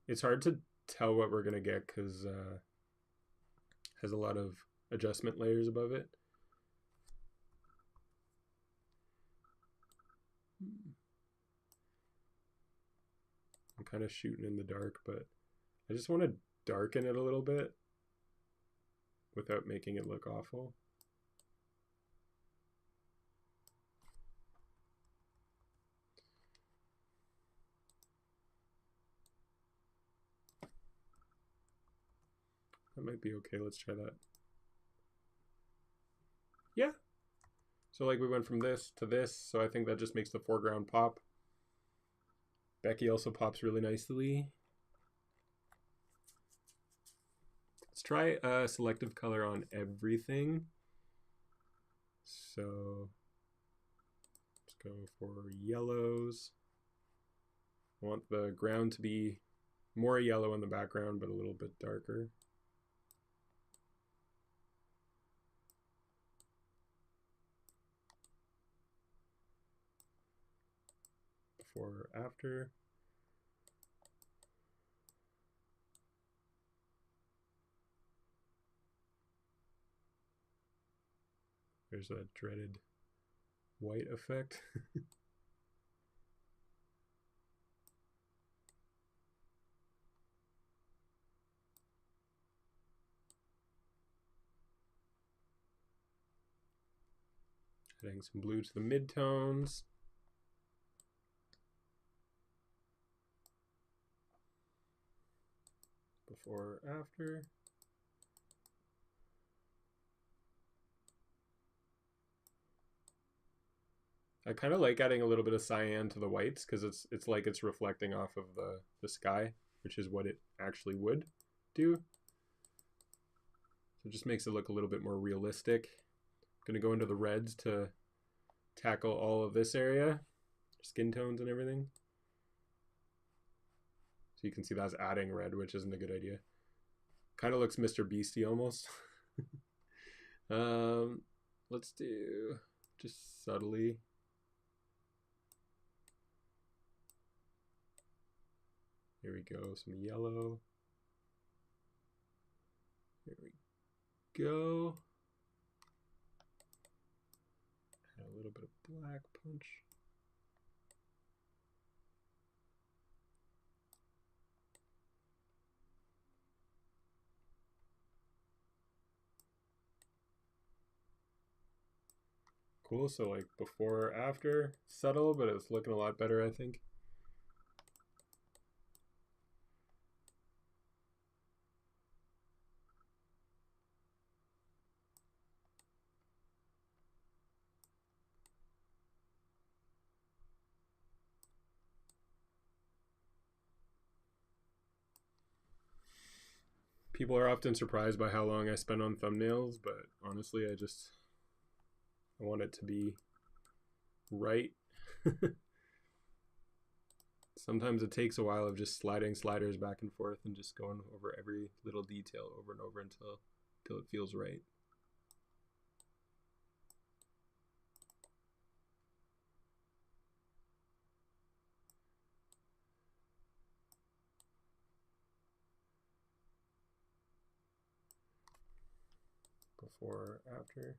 It's hard to tell what we're gonna get because it has a lot of adjustment layers above it. I'm kind of shooting in the dark, but I just want to darken it a little bit without making it look awful. That might be okay. Let's try that. Yeah. So like we went from this to this, so I think that just makes the foreground pop. Becky also pops really nicely. Let's try a selective color on everything. So let's go for yellows. I want the ground to be more yellow in the background, but a little bit darker. Before, after. There's that dreaded white effect. Adding some blue to the midtones. Before, after. I kind of like adding a little bit of cyan to the whites because it's like it's reflecting off of the sky, which is what it actually would do. So it just makes it look a little bit more realistic. I'm going to go into the reds to tackle all of this area, skin tones and everything. So you can see that's adding red, which isn't a good idea. Kind of looks Mr. Beastie almost. Let's do just subtly. Here we go, some yellow. Here we go. Add a little bit of black punch. Cool, so like before, after, subtle, but it's looking a lot better, I think. People are often surprised by how long I spend on thumbnails, but honestly, I want it to be right. Sometimes it takes a while of just sliding sliders back and forth and just going over every little detail over and over until it feels right. Before, after.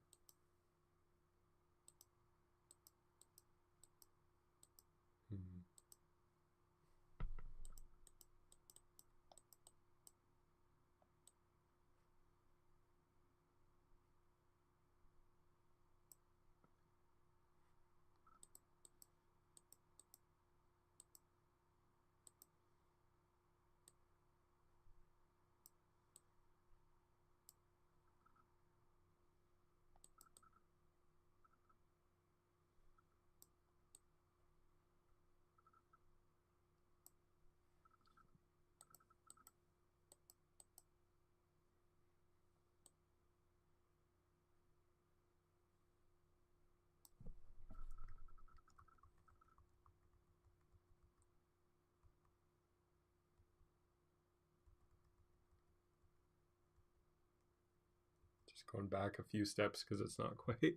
Just going back a few steps because it's not quite.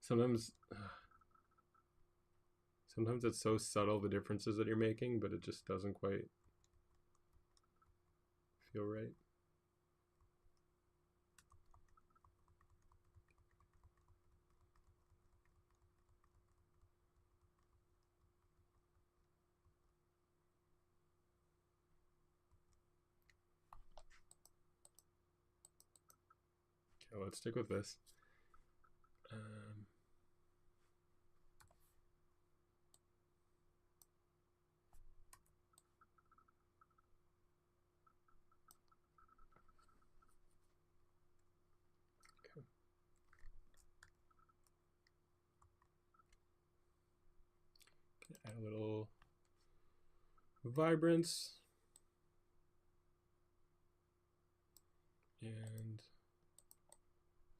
Sometimes it's so subtle, the differences that you're making, but it just doesn't quite feel right. Okay, let's stick with this. Add a little vibrance and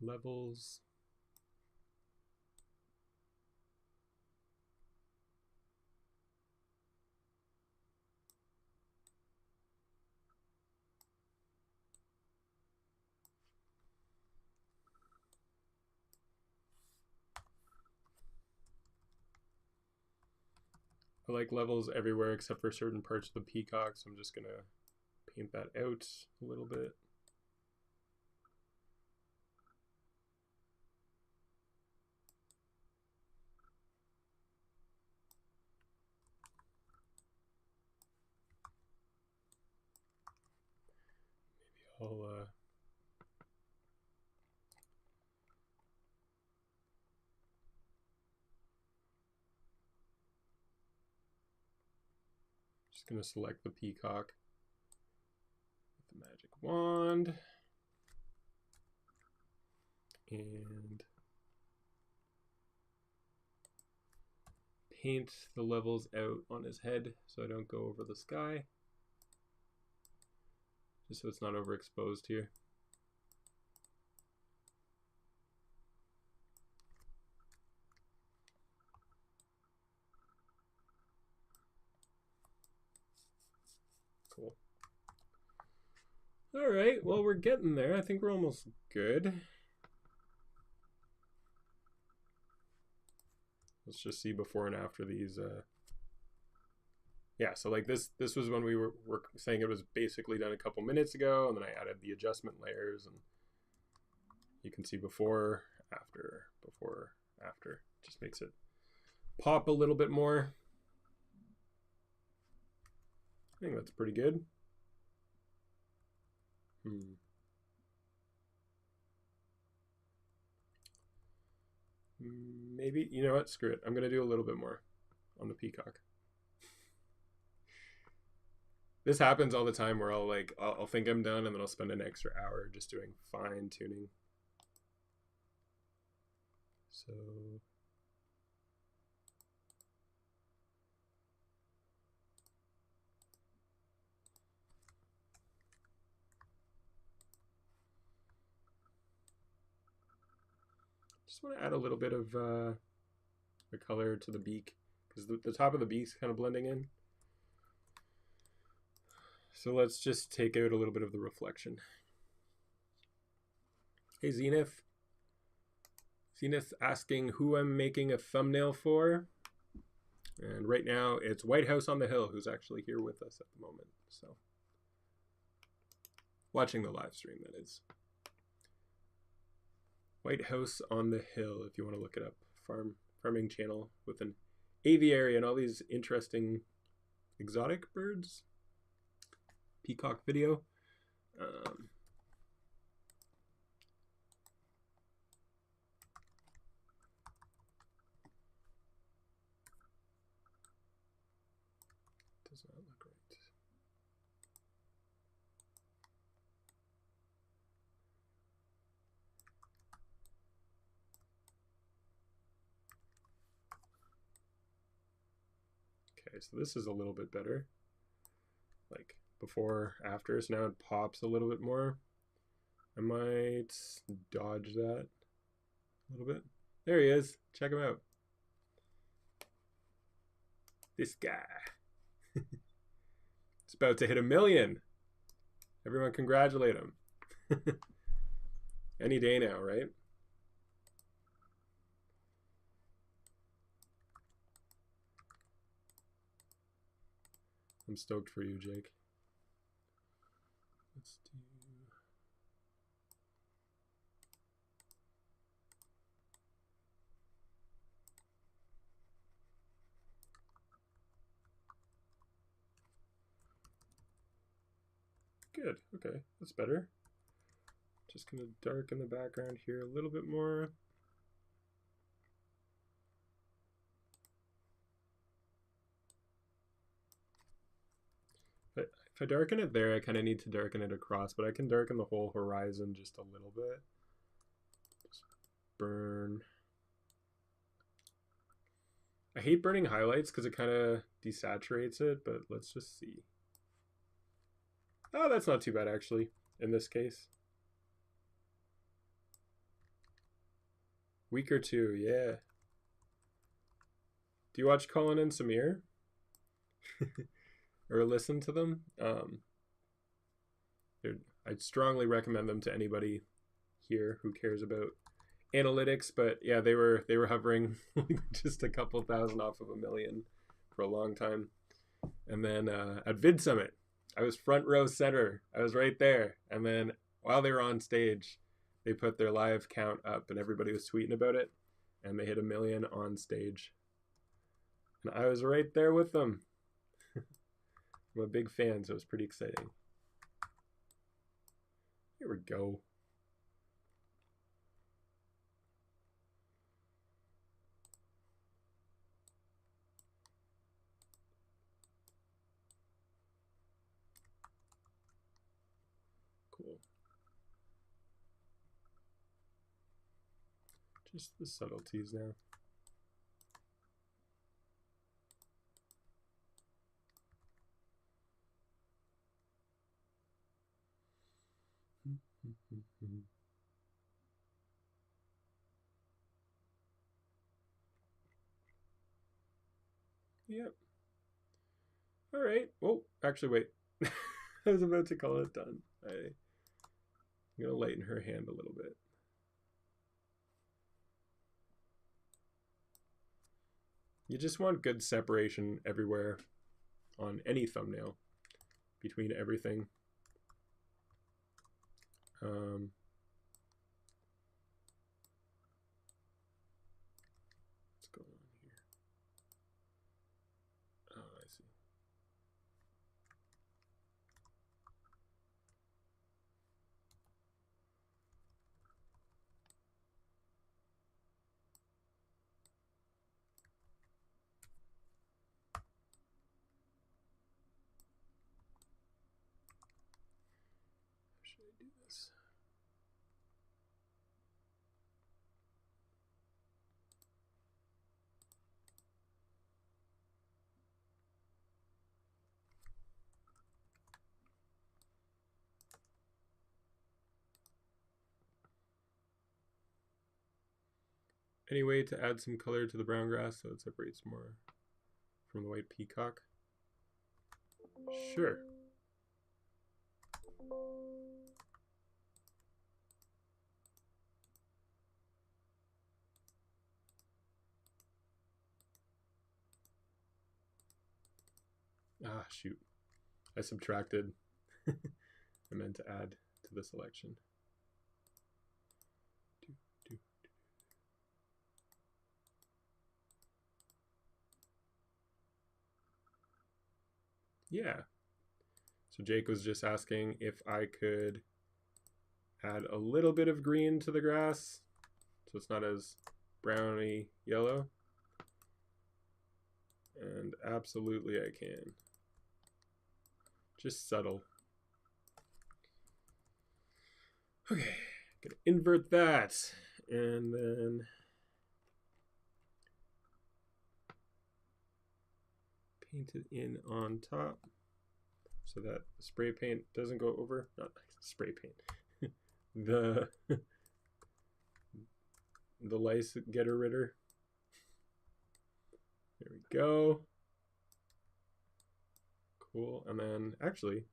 levels. I like levels everywhere except for certain parts of the peacock, so I'm just gonna paint that out a little bit. Maybe I'll just gonna select the peacock with the magic wand and paint the levels out on his head so I don't go over the sky, just so it's not overexposed here. Cool. All right, well, we're getting there. I think we're almost good. Let's just see before and after these. Yeah, so like this was when we were saying it was basically done a couple minutes ago, and then I added the adjustment layers, and you can see before, after. Just makes it pop a little bit more. I think that's pretty good. Maybe, you know what, screw it. I'm gonna do a little bit more on the peacock. This happens all the time where I'll think I'm done and then I'll spend an extra hour just doing fine tuning. So just want to add a little bit of the color to the beak because the top of the beak's kind of blending in. So let's just take out a little bit of the reflection. Hey Zenith. Zenith asking who I'm making a thumbnail for. And right now it's White House on the Hill, who's actually here with us at the moment. So watching the live stream, that is. White House on the Hill, if you want to look it up. Farming channel with an aviary and all these interesting exotic birds. Peacock video. Does not look right. Okay, so this is a little bit better. Like before, after, so now it pops a little bit more. I might dodge that a little bit. There he is. Check him out. This guy. It's about to hit 1 million. Everyone congratulate him. Any day now, right? I'm stoked for you, Jake. Let's do... Good, okay, that's better. Just gonna darken the background here a little bit more. But if I darken it there, I kind of need to darken it across, but I can darken the whole horizon just a little bit. Just burn. I hate burning highlights because it kind of desaturates it, but let's just see. Oh, that's not too bad actually, in this case. Week or two, yeah. Do you watch Colin and Samir? Or listen to them? I'd strongly recommend them to anybody here who cares about analytics, but yeah, they were hovering just a couple thousand off of 1 million for a long time. And then at Vid Summit, I was front row center. I was right there. And then while they were on stage, they put their live count up and everybody was tweeting about it. And they hit 1 million on stage. And I was right there with them. I'm a big fan, so it was pretty exciting. Here we go. Cool. Just the subtleties now. Yep. All right. Oh, actually, wait. I was about to call it done. I'm going to lighten her hand a little bit. You just want good separation everywhere on any thumbnail between everything. What's going on here? Oh, I see. How should I do this? Any way to add some color to the brown grass so it separates more from the white peacock? Sure. Ah, shoot. I subtracted. I meant to add to the selection. Yeah. So Jake was just asking if I could add a little bit of green to the grass so it's not as browny yellow. And absolutely I can. Just subtle. Okay, gonna invert that and then paint it in on top so that the spray paint doesn't go over, not spray paint, the lice getter ritter. There we go. Cool. And then actually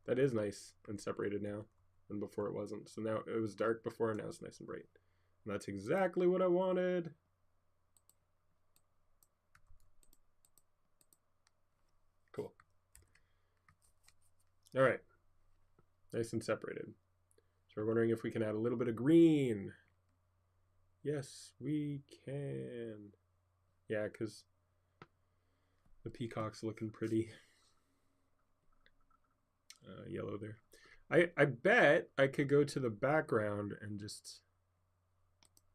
that is nice and separated now, and before it wasn't. So now it was dark before and now it's nice and bright. And that's exactly what I wanted. Cool. All right. Nice and separated. So we're wondering if we can add a little bit of green. Yes, we can. Yeah, because the peacock's looking pretty yellow there. I bet I could go to the background and just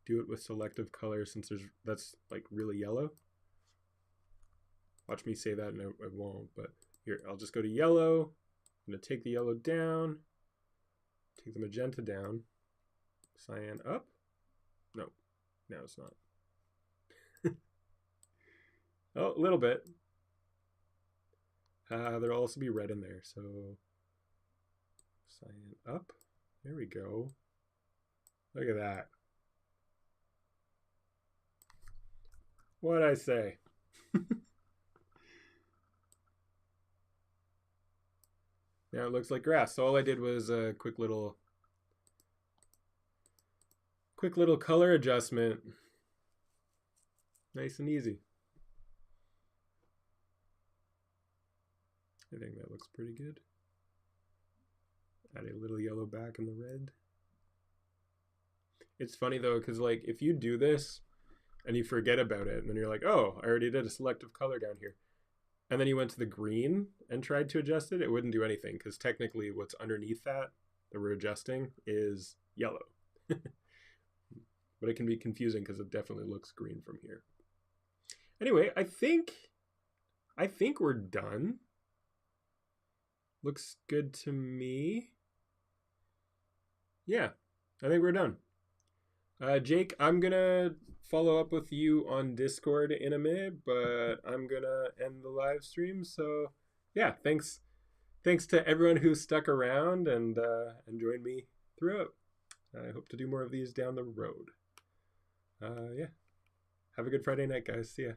do it with selective color since that's like really yellow. Watch me say that and I won't, but here, I'll just go to yellow. I'm going to take the yellow down, take the magenta down, cyan up. No, now it's not. Oh, a little bit. There'll also be red in there, so cyan up. There we go. Look at that. What'd I say? Now it looks like grass. So all I did was a quick little color adjustment. Nice and easy. I think that looks pretty good. Add a little yellow back in the red. It's funny though, because like if you do this and you forget about it and then you're like, oh, I already did a selective color down here. And then you went to the green and tried to adjust it, it wouldn't do anything because technically what's underneath that we're adjusting is yellow. But it can be confusing because it definitely looks green from here. Anyway, I think we're done. Looks good to me. Yeah, I think we're done. Jake, I'm gonna follow up with you on Discord in a minute, but I'm gonna end the live stream. So yeah, thanks to everyone who stuck around and joined me throughout. I hope to do more of these down the road. Yeah, have a good Friday night, guys. See ya.